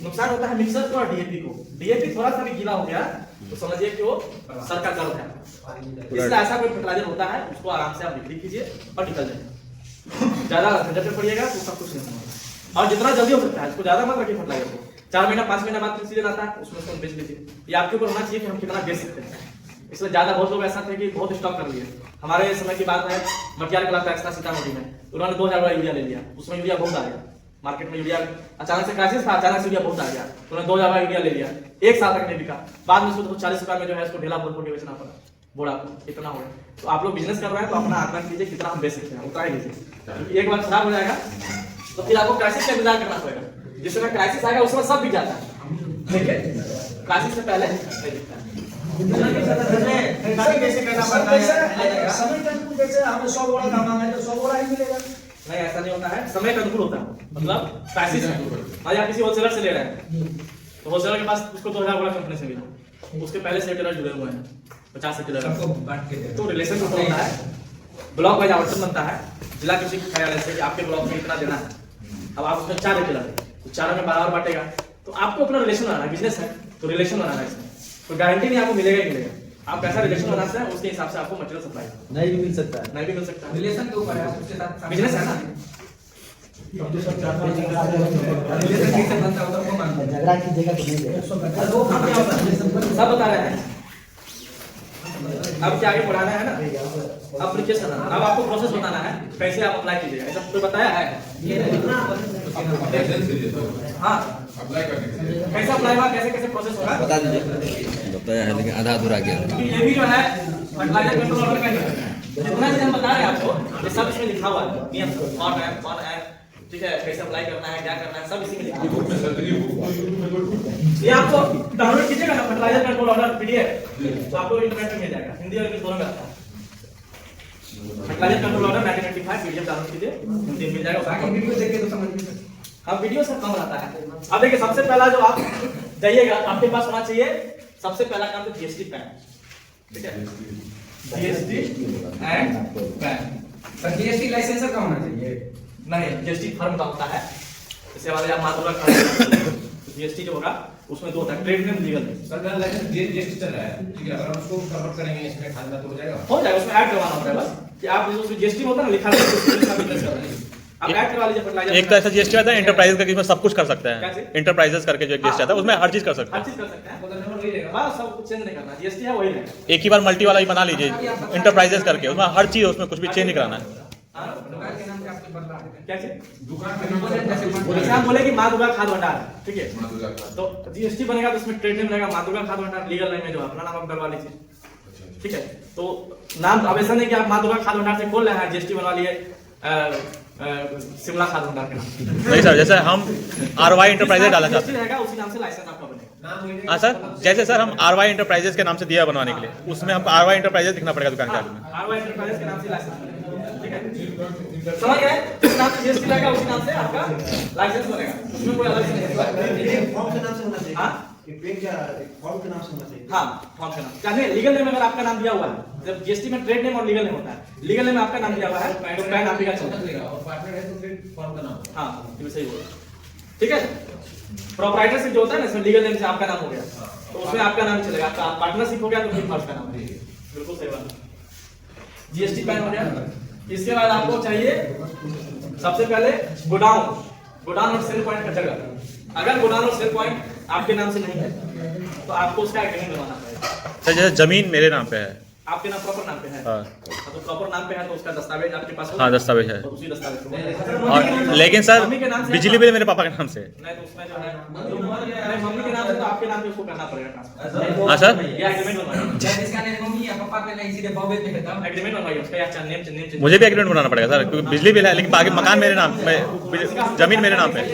नुकसान होता है मिक्सर को और डीएपी को। डीएपी थोड़ा सा भी गीला हो गया तो समझिए कि वो सर का दर्द है। इसलिए ऐसा कोई फर्टिलाइजर होता है उसको आराम से आप बिक्री कीजिए और निकल जाइए। ज्यादा झंझट में पड़िएगा तो सब कुछ नहीं होगा। और जितना जल्दी हो सकता है इसको ज्यादा मत रखिए फर्टिलाइजर को। 4 महीना 5 महीना बाद सीजन आता है उसमें उसको बेच लीजिए। ये आपके ऊपर होना चाहिए कि हम कितना बेच सकते हैं। इसलिए ज्यादा बहुत लोग ऐसा थे कि बहुत स्टॉक कर लिए। हमारे समय की बात है, मटियार क्लब एक्स्ट्रा सीतामढ़ी में उन्होंने 2000 वाला यूरिया ले लिया। उसमें यूरिया बहुत आ गया मार्केट में। यूरिया अचानक से क्राइसिस था, अचानक से यूरिया बहुत आ गया तो उन्होंने 2000 वाला यूरिया ले लिया। 1 साल तक नहीं बिका। बाद में उसको 40 रुपए में जो है इसको ढेला बोल के बेचना पड़ा। बोड़ा को इतना हो गया। तो आप लोग बिजनेस कर रहे हैं तो अपना आकलन कीजिए कितना हम बेच सकते हैं, उतना ही लीजिए। एक बार खराब हो जाएगा तो फिर आपको क्राइसिस का इंतजार करना पड़ेगा। जिस समय क्राइसिस आएगा उस समय सब बिक जाता है, देखिए क्राइसिस से पहले नहीं दिखता है। कैसे करना पड़ता है? समय के अनुकूल जैसे हमें 100 बोरा का मांगा है तो 100 बोरा ही मिलेगा। नहीं, ऐसा नहीं होता है। समय का अनुकूल होता है, मतलब क्राइसिस है। आज आप किसी होलसेलर से ले रहे हैं तो होलसेलर के पास उसको 2000 बोरा कंपनी से मिला, उसके पहले से रिटेलर जुड़े हुए हैं 50 रिटेलर। तो रिलेशन तो होता है। ब्लॉक वाइज आवंटन बनता है जिला कृषि कार्यालय से कि आपके ब्लॉक में इतना देना है। अब आप उसमें 4 रिटेलर है तो 4 में बराबर बांटेगा। तो आपको अपना रिलेशन बनाना है, बिजनेस है तो रिलेशन बनाना है। इसमें तो गारंटी नहीं आपको मिलेगा ही मिलेगा। आप कैसा रिलेशन बनाते हैं उसके हिसाब से आपको मटेरियल सप्लाई नहीं भी मिल सकता है। नहीं भी मिल सकता है। रिलेशन के ऊपर है, उसके साथ बिजनेस है ना। रिलेशन कैसे बनता है वो मानते हैं। झगड़ा कीजिएगा तो नहीं देगा। सब बता रहे हैं। अब क्या आगे बढ़ाना है ना, एप्लीकेशन अब आपको प्रोसेस बताना है कैसे आप अप्लाई कीजिएगा। ऐसा तो बताया है। हाँ, कैसे अप्लाई हुआ, कैसे कैसे प्रोसेस होगा बता दीजिए। बताया है लेकिन आधा अधूरा गया। क्योंकि ये भी जो है फर्टिलाइजर कंट्रोल ऑर्डर का ही है। जितना चीज हम बता रहे हैं आपको ये सब इसमें लिखा हुआ है। नियम कौन है ठीक है, कैसे अप्लाई करना है, क्या करना है, सब इसी में लिखा हुआ है। ये आपको डाउनलोड कीजिएगा ना फर्टिलाइजर कंट्रोल ऑर्डर पीडीएफ तो आपको इंटरनेट पे मिल जाएगा। हिंदी और इंग्लिश दोनों में आता है। Fertilizer control order 1995 PDF download कीजिए, हिंदी में मिल जाएगा। बाकी वीडियो देख के तो समझ नहीं सकते। अब वीडियो से कम रहता है। अब देखिए सबसे पहला जो आप जाइएगा आपके पास होना चाहिए सबसे पहला काम तो जीएसटी पैन। ठीक है, GST and pan. Sir GST licensor का होना चाहिए। नहीं, जीएसटी फर्म का होता है। जैसे वाले आप मात्र का जीएसटी जो होगा उसमें 2 होता है, ट्रेड नेम, लीगल नेम। सरकार लाइसेंस जीएसटी चल रहा है, ठीक है। अगर हम उसको कन्वर्ट करेंगे इसमें खाना तो हो जाएगा। हो जाएगा, उसमें ऐड करवाना होता है बस कि आप जो जीएसटी में होता है ना लिखा है उसका बिजनेस कर रहे हैं, आप ऐड करवा लीजिए फर्टिलाइजर। एक तो ऐसा जीएसटी आता है इंटरप्राइजेस का, जिसमें सब कुछ कर सकते कैसे? हैं। इंटरप्राइजेस करके जो एक जीएसटी आता है उसमें हर चीज कर सकते हर हैं। चीज कर सकते हैं। तो नंबर वही रहेगा। बस सब कुछ चेंज नहीं करना, जीएसटी है वही रहेगा। एक ही बार मल्टी वाला ही बना लीजिए इंटरप्राइजेस करके, उसमें हर चीज, उसमें कुछ भी चेंज नहीं कराना है। हाँ, दुकान के नाम पे आपको बदला देते हैं। क्या चीज? दुकान का जैसे आप बोले कि माँ दुर्गा खाद भंडार, ठीक है, नंबर। तो जीएसटी बनेगा तो उसमें ट्रेड नेम रहेगा माँ दुर्गा खाद भंडार, लीगल नेम में जो अपना नाम आप डलवा लीजिए। ठीक है, तो नाम अब ऐसा नहीं कि आप माँ दुर्गा खाद भंडार से खोल रहे हैं जीएसटी बनवा लिए शिमला खाद भंडार के नाम। नहीं सर, जैसे हम आरवाई इंटरप्राइजेस डालना चाहते हैं। रहेगा उसी नाम से लाइसेंस आपका बनेगा। हाँ सर, जैसे सर हम आरवाई इंटरप्राइजेस के नाम से दिया बनवाने के लिए, उसमें हमको आरवाई इंटरप्राइजेस लिखना पड़ेगा दुकान के आगे में। आरवाई एंटरप्राइजेस के नाम से लाइसेंस बनेगा। ठीक है, समझ गए? जिस नाम से जीएसटी रहेगा उसी नाम से आपका लाइसेंस बनेगा, उसमें कोई अलग नहीं है। फॉर्म के नाम से होना चाहिए। हाँ? ये पेन क्या फॉर्म के नाम से होना चाहिए। हाँ, फॉर्म का नाम। चाहे लीगल नेम अगर आपका नाम दिया हुआ है, जब जीएसटी में ट्रेड नेम और लीगल नेम होता है, लीगल नेम में आपका नाम दिया हुआ है तो पैन आपका चलेगा। और पार्टनर है तो फिर फॉर्म का नाम। हाँ, ये सही बोला। ठीक है, प्रोप्राइटरशिप जो होता है ना इसमें लीगल नेम से आपका नाम हो गया तो उसमें आपका नाम चलेगा। आपका पार्टनरशिप हो गया तो फिर फर्स्ट का नाम है। बिल्कुल सही बात। जीएसटी पैन हो गया। इसके बाद आपको चाहिए सबसे पहले गोडाउन और सेल पॉइंट का जगह। अगर गोडाउन और सेल पॉइंट आपके नाम से नहीं है तो आपको उसका एग्रीमेंट बनवाना पड़ेगा। सर जैसे जमीन मेरे नाम पे है, आपके नाम प्रॉपर नाम पे है, हाँ। तो प्रॉपर नाम पे है तो उसका दस्तावेज आपके पास होगा। हाँ, दस्तावेज है। तो उसी दस्तावेज को और लेकिन सर मम्मी के नाम से बिजली बिल मेरे पापा के नाम से है। नहीं तो उसमें जो है नहीं, मम्मी के नाम से तो आपके नाम पे उसको करना पड़ेगा ट्रांसफर। हाँ सर, ये एग्रीमेंट बनवाइए। चाहे जिसका नाम मम्मी या पापा पे नहीं सीधे बॉबे पे है तब एग्रीमेंट बनवाइए उसका या नेम मुझे भी एग्रीमेंट बनाना पड़ेगा सर, क्योंकि बिजली बिल है लेकिन बाकी मकान मेरे नाम में, जमीन मेरे नाम पे है।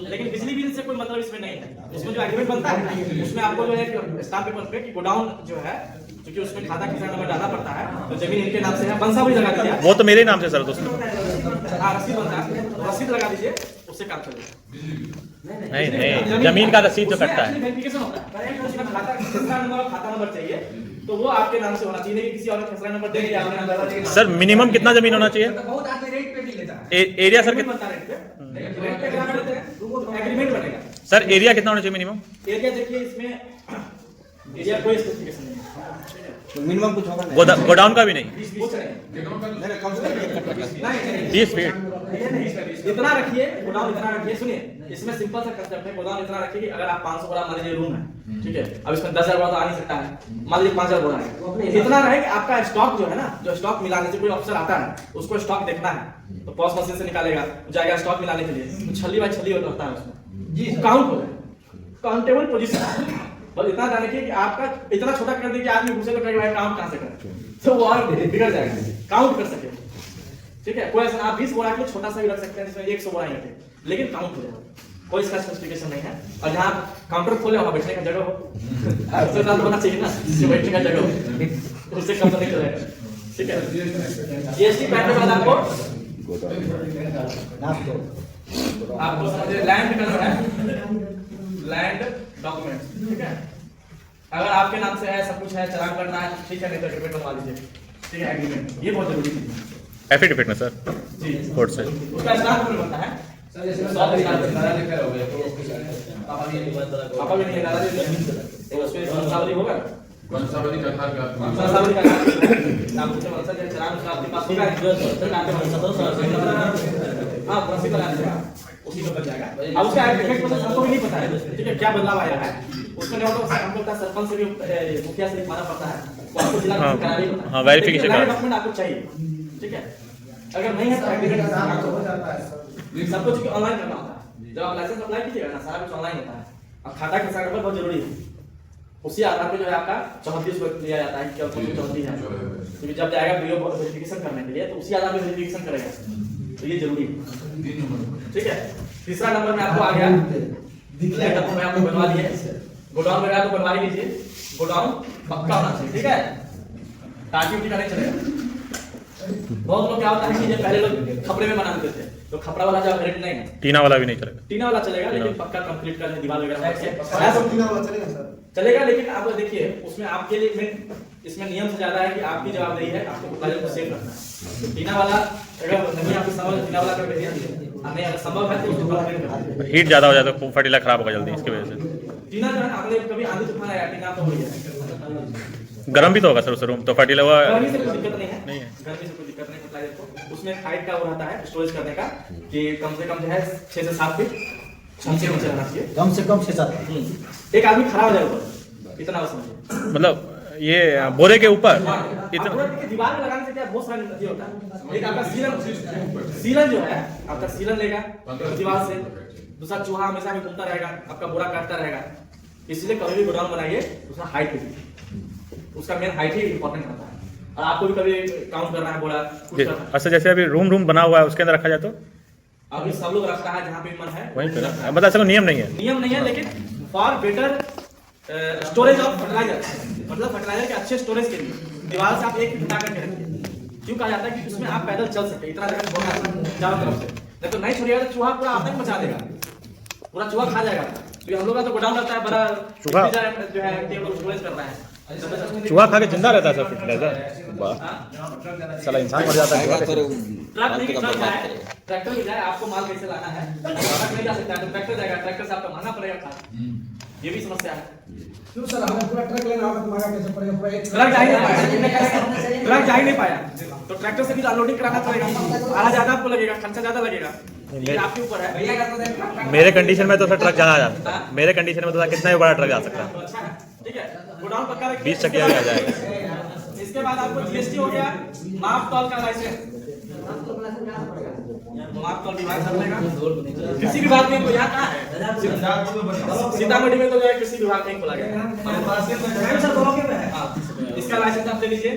लेकिन बिजली बिल से कोई मतलब इसमें नहीं है। उसमें जो एग्रीमेंट बनता है उसमें आपको जो है स्टाम्प पेपर पे कि गोडाउन जो है क्योंकि उसमें खाता किसान नंबर डालना पड़ता है तो जमीन इनके नाम से है। बंसा भी लगा दीजिए। वो तो मेरे ही नाम से सर दोस्तों। हाँ, रसीद बनता है, रसीद लगा दीजिए, उससे काम चलेगा। नहीं, जमीन का रसीद जो कटता है। वेरिफिकेशन होता है, उसमें खाता खसरा नंबर और खाता नंबर चाहिए तो वो आपके नाम से होना चाहिए कि किसी और का खसरा नंबर देंगे आपने नंबर। सर मिनिमम कितना जमीन होना चाहिए? बहुत आदमी रेट पे भी लेता है। एरिया सर बनता है रेट पे, रेट पे क्या करते हैं एग्रीमेंट बनेगा। सर एरिया कितना होना चाहिए मिनिमम? एरिया देखिए इसमें एरिया कोई स्पेसिफिकेशन नहीं है, ठीक है? मिनिमम कुछ होगा गोडाउन का भी नहीं? कुछ नहीं 20 फीट। इतना रखिए, गोदाम इतना रखिए। सुनिए, इसमें सिंपल सा कंसेप्ट है। गोदाम इतना रखिए कि अगर आप 500 बोरा मान लीजिए रूम है, ठीक है, अब इसमें 10,000 बोरा तो आ नहीं सकता है, मान लीजिए 5,000 बोरा है, इतना रहे कि आपका स्टॉक जो है ना, जो स्टॉक मिलाने से कोई अफसर आता है उसको स्टॉक देखना है तो पॉस मशीन से निकालेगा, जाएगा स्टॉक मिलाने के लिए, तो छल्ली बाई छल्ली होता है उसमें जी, काउंट हो जाए, काउंटेबल पोजीशन। बस इतना जाने की कि आपका इतना छोटा कर दे कि आदमी घुसे तो कहेगा भाई काउंट कहां से करें, तो वो और बिगड़ जाएगा, काउंट कर सके, ठीक है? कोई ऐसा आप 20 बोरा के छोटा सा भी रख सकते हैं जिसमें 100 बोरा ही रखे, लेकिन काउंट हो जाएगा, कोई इसका स्पेसिफिकेशन नहीं है। और जहां काउंटर खोले वहां बैठने का जगह हो, उससे ज्यादा होना चाहिए ना कि बैठने का जगह हो, उससे कम तो नहीं चलेगा, ठीक है? जीएसटी पैक के बाद आपको समझिए लैंड करना है, लैंड डॉक्यूमेंट्स, ठीक है? अगर आपके नाम से है, सब कुछ है, चालान करना है, ठीक है, नहीं तो एग्रीमेंट बनवा लीजिए, ठीक है? एग्रीमेंट ये बहुत जरूरी है। एफिडेविट में सर जी कोर्ट से उसका स्टाफ कौन बनता है? सर जैसे साथ में दादा लिखा होगा तो पापा भी नहीं, दादाजी उस पे वंशावली होगा, वंशावली का था क्या वंशावली का नाम से वंशज है, चालान उसका आपके पास होगा, फिर आपके वंशज हां प्रिंसिपल आएगा, उसी को बन जाएगा। अब उसका इफेक्ट मतलब हमको भी नहीं पता है, ठीक है, क्या बदलाव आया है उसमें, नहीं होगा हमको का सरपंच से भी मुखिया से लिखवाना पड़ता है, तो आपको जिला करारी होता है। हां वेरिफिकेशन डॉक्यूमेंट आपको चाहिए, ठीक है? अगर नहीं है तो एग्रीमेंट हो जाता है, सब कुछ ऑनलाइन करना होता है। जब आप लाइसेंस अप्लाई कीजिएगा ना, सारा कुछ ऑनलाइन होता है। अब खाता के साथ बहुत जरूरी है, उसी आधार पे जो है आपका 34 को लिया जाता है कि क्या कौन 34 है, क्योंकि जब जाएगा बीओ वेरिफिकेशन करने के लिए तो उसी आधार पे वेरिफिकेशन करेगा, तो ये जरूरी है, ठीक है? तीसरा नंबर में आपको आ गया, तो मैं आपको बनवा दिया, गोडाउन वगैरह तो बनवा ही लीजिए, गोडाउन पक्का होना चाहिए, ठीक है? टाटी उटी का नहीं चलेगा। बहुत लोग क्या होता है कि पहले लोग खपड़े में बना देते थे, तो खपड़ा वाला जो रेट नहीं है, टीना वाला भी नहीं चलेगा, टीना वाला चलेगा, लेकिन पक्का कंप्लीट कर दे दीवार वगैरह चलेगा सर, चलेगा। लेकिन आप देखिए उसमें आपके लिए इसमें नियम से ज्यादा है कि आपकी जवाबदेही है, आपको प्रोफाइल को सेव रखना है। टीना वाला अगर नहीं आपको संभव टीना वाला कर भेजिए, नहीं अगर संभव है तो उसको कंप्लीट कर दीजिए। हीट ज्यादा हो जाता है तो फर्टिलाइजर खराब होगा जल्दी, इसकी वजह से। टीना जो है ना, अगले कभी आंधी तूफान आया, टीना तो हो गया, गर्म भी तो होगा सर उस रूम, तो फर्टिलाइजर गर्मी से कोई दिक्कत नहीं है, नहीं है। गर्मी से कोई दिक्कत नहीं फर्टिलाइजर को। उसमें हाइट का वो रहता है स्टोरेज करने का कि कम से कम जो है 6 से 7 फीट नीचे रहना चाहिए, कम से कम 6-7 एक आदमी खड़ा हो जाए ऊपर, इतना बस समझिए। मतलब ये बोरे के ऊपर इतना दीवार में लगाने से क्या बहुत सारी ये होता है, एक आपका सीलन जो है आपका सीलन लेगा दीवार से, दूसरा चूहा हमेशा भी घूमता रहेगा, आपका बोरा काटता रहेगा, इसलिए कभी भी गोडाउन बनाइए उसका हाइट भी, उसका मेन हाइट ही इंपॉर्टेंट होता है। और आपको भी कभी काउंट करना है बोरा कुछ करना है, अच्छा जैसे अभी रूम बना हुआ है उसके अंदर रखा जाए तो अभी सब लोग रखता है जहाँ पे मन है वहीं पे ना, मतलब ऐसा कोई नियम नहीं है। नियम नहीं है, लेकिन for better storage of fertilizer, मतलब फर्टिलाइजर के अच्छे स्टोरेज के लिए दीवार से आप एक फीट हटा करके रखिए। क्यों कहा जाता है कि उसमें आप पैदल चल सके, इतना जगह छोड़ना चारों तरफ से, नहीं तो नहीं छोड़िएगा तो चूहा पूरा आतंक मचा देगा, पूरा चूहा खा जाएगा। तो हम लोग का तो गोडाउन रहता है बड़ा, चूहा जो है टेबल स्टोरेज करना है, चूहा खा के जिंदा रहता है सर फर्टिलाइजर, वाह साला इंसान मर जाता है। ट्रक नहीं, ट्रक जाए, ट्रैक्टर भी जाए, आपको माल कैसे लाना है, ट्रक नहीं जा सकता है तो ट्रैक्टर जाएगा, ट्रैक्टर से आपका महंगा पड़ेगा खाद, ये भी समस्या है। क्यों सर, हमें पूरा ट्रक लेना होगा तो महंगा कैसे पड़ेगा? पूरा एक ट्रक जा ही नहीं पाया, ट्रक जा ही नहीं पाया तो ट्रैक्टर से भी अनलोडिंग कराना पड़ेगा, भाड़ा ज्यादा आपको लगेगा, खर्चा ज्यादा लगेगा, ये आपके ऊपर है। मेरे कंडीशन में तो सर ट्रक ज्यादा आ जाता है, मेरे कंडीशन में तो कितना भी बड़ा ट्रक जा सकता है, तो अच्छा है, ठीक है, गोडाउन पक्का रखिए। 20 चकिया भी आ जाएगा। इसके बाद आपको जीएसटी हो गया, माप तौल का लाइसेंस, माप तौल विभाग कर लेगा, कृषि विभाग में तो यहाँ कहाँ है, सीतामढ़ी में तो जो है कृषि विभाग में खोला गया है। इसका लाइसेंस आप ले लीजिए,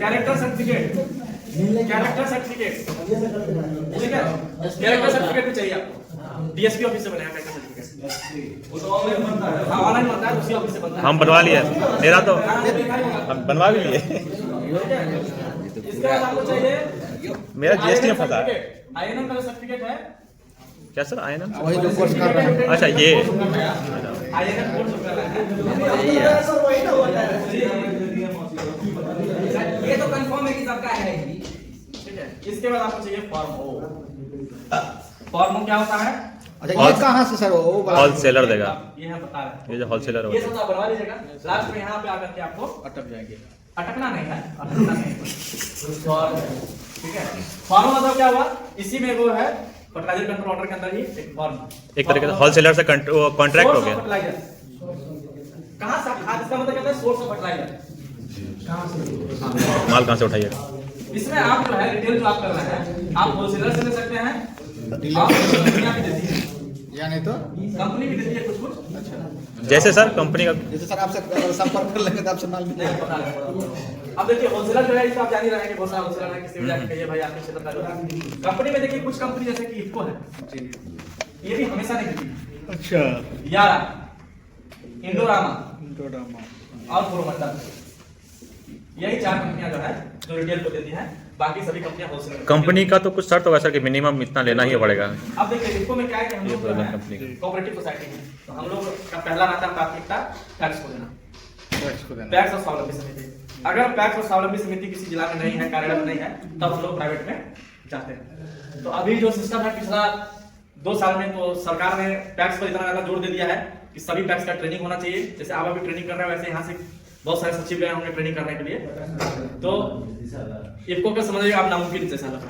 कैरेक्टर सर्टिफिकेट, कैरेक्टर सर्टिफिकेट, ठीक है, कैरेक्टर सर्टिफिकेट भी चाहिए आपको, डीएसपी ऑफिस से बनेगा कैरेक्टर सर्टिफिकेट, ऑनलाइन बनता है, उसी ऑफिस से बनता है। हम बनवा लिए, मेरा तो हम बनवा भी लिए, इसके बाद आपको चाहिए मेरा जीएसटी में फंसा है। आईएनएम का सर्टिफिकेट है, क्या सर आईएनएम? वही जो कोर्स कर रहा है। अच्छा ये आईएनएम कोर्स कर रहा है, ये तो कंफर्म है कि सबका है ही। ठीक है। इसके बाद आपको चाहिए फॉर्म ओ, फॉर्मो क्या होता है? अच्छा ये कहाँ से सर वो वाला- होलसेलर देगा। ये हम बता रहे हैं। ये जो होलसेलर ये होगा सब आप बनवा लीजिएगा, लास्ट में यहाँ पे आकर के आपको अटक जाएंगे। अटकना नहीं है, अटकना नहीं है। और ठीक है, फॉर्म मतलब क्या हुआ? इसी में वो है फर्टिलाइजर कंट्रोल ऑर्डर के अंदर ही एक फॉर्म, एक तरीके से होलसेलर से कॉन्ट्रैक्ट हो गया। फर्टिलाइजर कहाँ से खाद, इसका मतलब कहता है सोर्स ऑफ फर्टिलाइजर। माल कहाँ से उठाइएगा? इसमें आप जो है रिटेल जो आप कर रहे हैं, आप होलसेलर से ले सकते हैं, आप कंपनियां भी देती हैं, या नहीं तो कंपनी भी देती है कुछ कुछ। अच्छा, जैसे सर कंपनी का जैसे सर आपसे अगर संपर्क कर लेंगे तो आपसे माल नहीं मिलेगा। पता है। अब देखिए होलसेलर जो है, इसको आप जान ही रहे हैं कि बहुत सारा होलसेलर है, किसी भी जाके कहिए भाई आपके क्षेत्र का जो है। कंपनी में देखिए कुछ कंपनी जैसे कि इफको है, ये भी हमेशा नहीं देती। अच्छा यारा, इंडोरामा और कोरोमंडल, यही 4 कंपनियां जो है जो रिटेल को देती हैं, बाकी सभी कंपनियां होलसेलर। कंपनी का तो कुछ शर्त होगा सर कि मिनिमम इतना लेना ही पड़ेगा। अब देखिए इफको में क्या है कि हम लोग जो है कंपनी का। कोऑपरेटिव सोसाइटी है, तो हम लोग का पहला रहता है प्राथमिकता टैक्स को देना, टैक्स को देना। टैक्स और स्वावलंबी समिति। अगर टैक्स और स्वावलंबी समिति किसी जिला में नहीं है, कार्यरत नहीं है, तब हम लोग प्राइवेट में जाते हैं। तो अभी जो सिस्टम है पिछला 2 साल में, तो सरकार ने टैक्स पर इतना ज्यादा जोर दे दिया है कि सभी टैक्स का ट्रेनिंग होना चाहिए। जैसे आप अभी ट्रेनिंग कर रहे हैं, वैसे यहाँ से बहुत सारे सचिव गए होंगे ट्रेनिंग करने के लिए। तो इफको का समझिएगा आप नामुमकिन जैसा लगा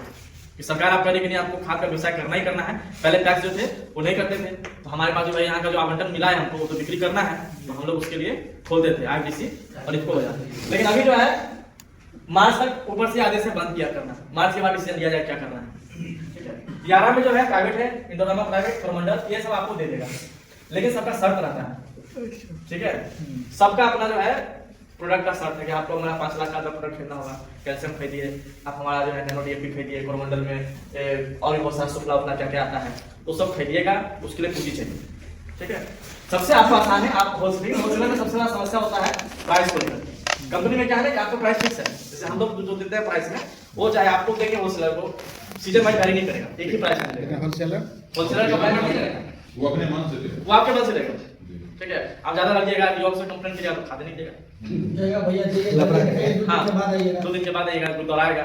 कि सरकार आप करें कि नहीं, आपको खाद का व्यवसाय करना ही करना है। पहले टैक्स जो थे वो नहीं करते थे, तो हमारे पास जो है यहाँ का जो आवंटन मिला है हमको, वो तो बिक्री करना है, तो हम लोग उसके लिए खोलते थे आईटीसी और इफको हो जाते। लेकिन अभी जो है मार्च तक ऊपर से आदेश से बंद किया करना, मार्च के बाद डिसीजन लिया जाए क्या करना है। ठीक है, 11 में जो है प्राइवेट है, इंडोरामा प्राइवेट, कोरोमंडल, ये सब आपको दे देगा, लेकिन सबका शर्त रहता है। ठीक है, सबका अपना जो है प्रोडक्ट का शर्त है कि आपको हमारा 5 लाख का प्रोडक्ट खरीदना होगा, कैल्शियम खरीदिए, आप हमारा जो है नैनो डीएपी खरीदिए, कोरोमंडल में और भी बहुत सारा सुफला उफला क्या क्या आता है, तो सब खरीदिएगा, उसके लिए पूंजी चाहिए। ठीक है, सबसे आपको आसान है, आप होलसेलर में सबसे ज्यादा समस्या होता है प्राइस को लेकर। कंपनी में क्या है ना कि आपका प्राइस फिक्स है, जैसे हम लोग जो देते हैं प्राइस में, वो चाहे आपको देंगे होलसेलर को सीजन वाइज वैरी नहीं करेगा, एक ही प्राइस में देगा। होलसेलर का प्राइस नहीं करेगा, वो अपने मन से दे। वो आपके मन से देगा। ठीक है, आप ज्यादा लगिएगा, योग से कंप्लेंट करिएगा तो खाते नहीं देगा। हाँ, 2 दिन के बाद आएगा, दोहराएगा,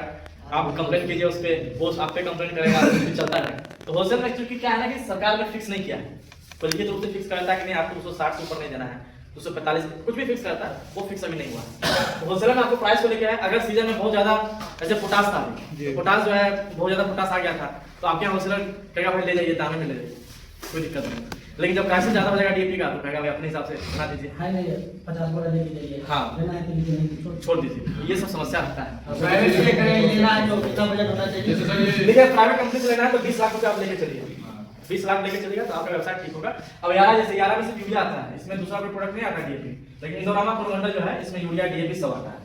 आप कंप्लेंट कीजिए उस पर, वो आप पे कंप्लेंट करेगा, चलता रहेगा। तो होलसेल में एक्चुअली क्या है ना कि सरकार ने फिक्स नहीं किया है, तो लिखित रूप से फिक्स करता है कि नहीं आपको 260 से ऊपर नहीं देना है, 245 कुछ भी फिक्स करता है, वो फिक्स अभी नहीं हुआ। तो होलसेलर में आपको प्राइस को लेकर है, अगर सीजन में बहुत ज्यादा जैसे पोटास था, तो पोटास जो है बहुत ज्यादा पोटास आ गया था, तो आपके होलसेलर कहेगा भाई ले जाइए, दाम में ले जाइए, कोई दिक्कत नहीं। लेकिन जब प्राइस ज्यादा हो जाएगा डीएपी का, तो कहेगा भाई अपने हिसाब से बना दीजिए, हाँ छोड़ दीजिए। ये सब समस्या रहता है। जैसे सर ये देखिए प्राइवेट कंपनी से लेना है तो 20 लाख रुपए आप लेके चलिए, 20 लाख लेके चलिएगा तो आपका व्यवसाय ठीक होगा। अब यारा जैसे यारा में सिर्फ यूरिया आता है, इसमें दूसरा कोई प्रोडक्ट नहीं आता डीएपी, लेकिन इंडोरामा कोरोमंडल जो है इसमें यूरिया डीएपी सब आता है।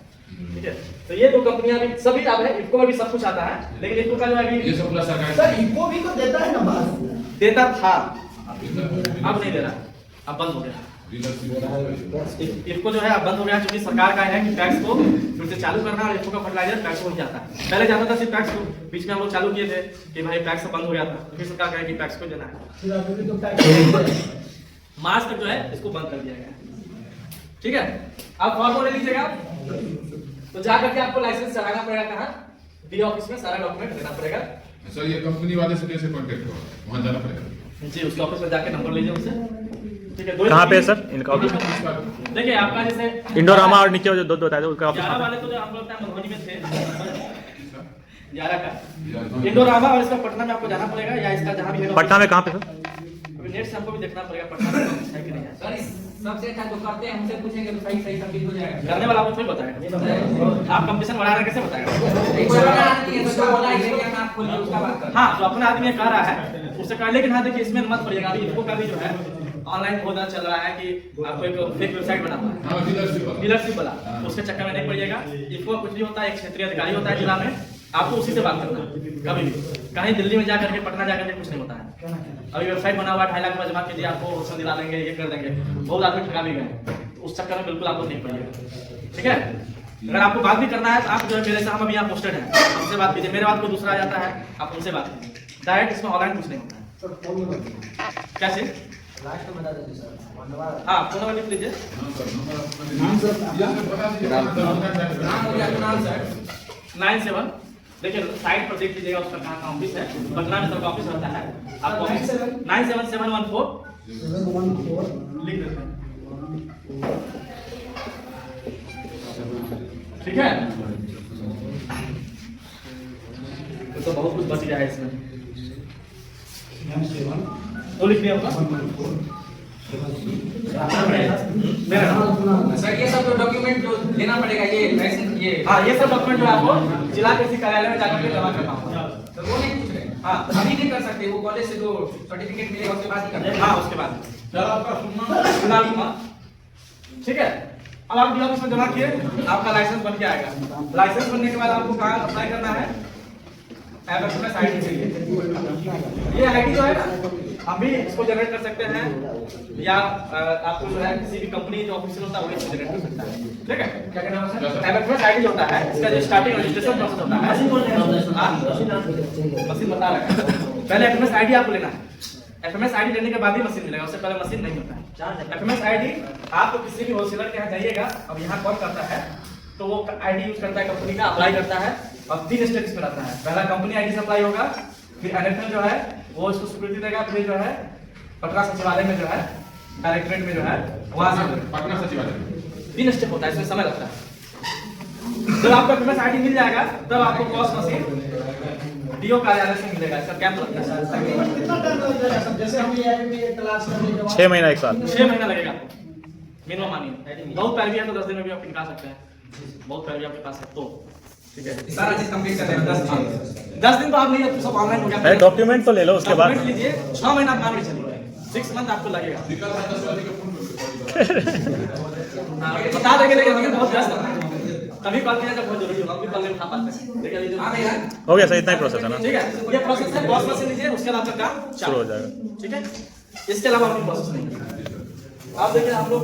ठीक है, तो ये 2 कंपनियां भी सभी अब है, इफको में भी सब कुछ आता है, लेकिन इफको का जो है ये अभी सब प्लस सरकार सर इको भी तो देता है ना बात। देता था, अब नहीं दे रहा, अब बंद हो गया। इफको जो है अब बंद हो गया, क्योंकि सरकार का है कि टैक्स को फिर से चालू करना, और इफको का फर्टिलाइजर टैक्स हो जाता है। पहले जाता था सिर्फ टैक्स को, बीच में हम लोग चालू किए थे कि भाई टैक्स बंद हो गया था, फिर सरकार कहे कि टैक्स को देना है, मार्च तक जो है इसको बंद कर दिया गया। ठीक है, आप फॉर्म ले लीजिएगा, तो जाकर के आपको लाइसेंस चलाना पड़ेगा, कहाँ डी ऑफिस में सारा डॉक्यूमेंट देना पड़ेगा। सर ये कंपनी वाले से कैसे कांटेक्ट होगा, वहाँ जाना पड़ेगा? जी, उसके ऑफिस में जाके नंबर लीजिए उनसे। ठीक है, कहाँ पे है सर इनका ऑफिस? देखिए आपका जैसे इंडोरामा और नीचे जो 2 बताए थे उसका ऑफिस 11 वाले तो जो हम लोग मधुबनी में थे, 11 का इंडोरामा, और इसका पटना में आपको जाना पड़ेगा, या इसका जहाँ भी पटना में कहाँ पे सर? अभी नेट से हमको भी देखना पड़ेगा पटना में है कि नहीं है। सर सबसे अच्छा जो करते हैं हमसे पूछेंगे तो सही सही सब हो जाएगा। करने वाला आपको थोड़ी बताएगा, आप कंपटीशन बढ़ा रहे कैसे बताएगा? एक बड़ा आदमी है तो बोला है कि आप खोलिए उसका बात कर। हाँ, जो अपना आदमी कह रहा है उससे कह, लेकिन हाँ देखिए इसमें मत पड़िएगा, अभी इनको का भी जो है ऑनलाइन खोजना चल रहा है कि आपको एक फेक वेबसाइट बना हुआ है, हाँ डीलरशिप वाला, उसके चक्कर में नहीं पड़िएगा। इनको कुछ नहीं होता है, एक क्षेत्रीय अधिकारी होता है जिला में, आपको उसी से बात करना है। कभी भी कहीं दिल्ली में जाकर के, पटना जाकर के कुछ नहीं होता है। अभी वेबसाइट बना हुआ है, 2.5 लाख रुपए जमा कीजिए, आपको होलसेल दिला देंगे, ये कर देंगे, बहुत आदमी ठगा भी गए, तो उस चक्कर में बिल्कुल आपको नहीं पड़िएगा। ठीक है, अगर आपको बात भी करना है तो आप जो है मेरे से, हम अभी यहाँ पोस्टेड हैं, हमसे बात कीजिए, मेरे बाद कोई दूसरा आ जाता है आप उनसे बात कीजिए, डायरेक्ट इसमें ऑनलाइन कुछ नहीं होता है। क्या चीज? हाँ, फोन नंबर लिख लीजिए। नाम हो गया तो नाम सर 97 देखिए साइड पर देख लीजिएगा उसका कहाँ का ऑफिस है, पटना में सबका ऑफिस रहता है। आपको 97714 लिख देते हैं, ठीक है। तो बहुत कुछ बच गया है इसमें, तो लिख दिया होगा। सर ये सब डॉक्यूमेंट जो लेना पड़ेगा, ये लाइसेंस, ये हाँ ये सब डॉक्यूमेंट जो है आपको जिला कृषि कार्यालय में जाकर के जमा करना होगा। तो वो नहीं पूछ रहे, हाँ अभी नहीं कर सकते, वो कॉलेज से जो सर्टिफिकेट मिलेगा उसके बाद ही करना है। हाँ उसके बाद ठीक है। अब आप डीओ ऑफिस में जमा किए, आपका लाइसेंस बन के आएगा। लाइसेंस बनने के बाद आपको कहाँ अप्लाई करना है, एफएमएस आईडी चाहिए। ये आईडी जो है ना, हम भी इसको जनरेट कर सकते हैं, या आपको जो है किसी भी कंपनी जो ऑफिशियल होता है वो इसको जनरेट कर सकता है, ठीक है। क्या कहना है सर? एफएमएस आईडी होता है, इसका जो स्टार्टिंग रजिस्ट्रेशन प्रोसेस होता है, मशीन बता रहा है। पहले एफएमएस आईडी आपको लेना है, एफएमएस आईडी लेने के बाद ही मशीन मिलेगा, उससे पहले मशीन नहीं होता है। एफएमएस आईडी आपको किसी भी होलसेलर के यहाँ जाइएगा, अब यहाँ कॉल करता है तो वो आईडी यूज करता है कंपनी का, अप्लाई करता है। अब 3 स्टेप इसमें रहता है, पहला कंपनी आईडी से अप्लाई होगा, फिर एनएफएल जो है वो इसको स्वीकृति देगा, फिर जो है पटना सचिवालय में जो है डायरेक्टरेट में जो है वहां से पटना सचिवालय 3 स्टेप होता है, इसमें समय लगता है। जब आपका एफएमएस आईडी मिल जाएगा तब आपको पॉस मशीन डीओ कार्यालय से मिलेगा, इसका कैंप लगता है। कितना टाइम लग जाएगा सब? जैसे हम ये क्लास करने के बाद 6 महीना 1 साल 6 महीना लगेगा मिनिमम, मानिए बहुत पैरवी है तो 10 दिन में भी आप निकाल सकते हैं, बहुत पैरवी आपके पास है तो ठीक है। सारा चीज कंप्लीट करने में 10 दिन। 10 दिन तो आप नहीं, अब सब ऑनलाइन हो गया। अरे डॉक्यूमेंट तो ले लो उसके बाद। डॉक्यूमेंट लीजिए, 6 महीना आप मान के चलिए, 6 मंथ आपको लगेगा। बता देंगे लेकिन हमें बहुत व्यस्त है, तभी कॉल किया जब बहुत जरूरी होगा, अभी कॉल नहीं उठा पाते हैं। देखिए हाँ भैया, हो गया सर, इतना ही प्रोसेस है ना, ठीक है, ये प्रोसेस है, बॉस मशीन लीजिए, उसके बाद आपका काम शुरू हो जाएगा। ठीक है। इसके अलावा कोई प्रोसेस नहीं है। आप देखिए हम लोग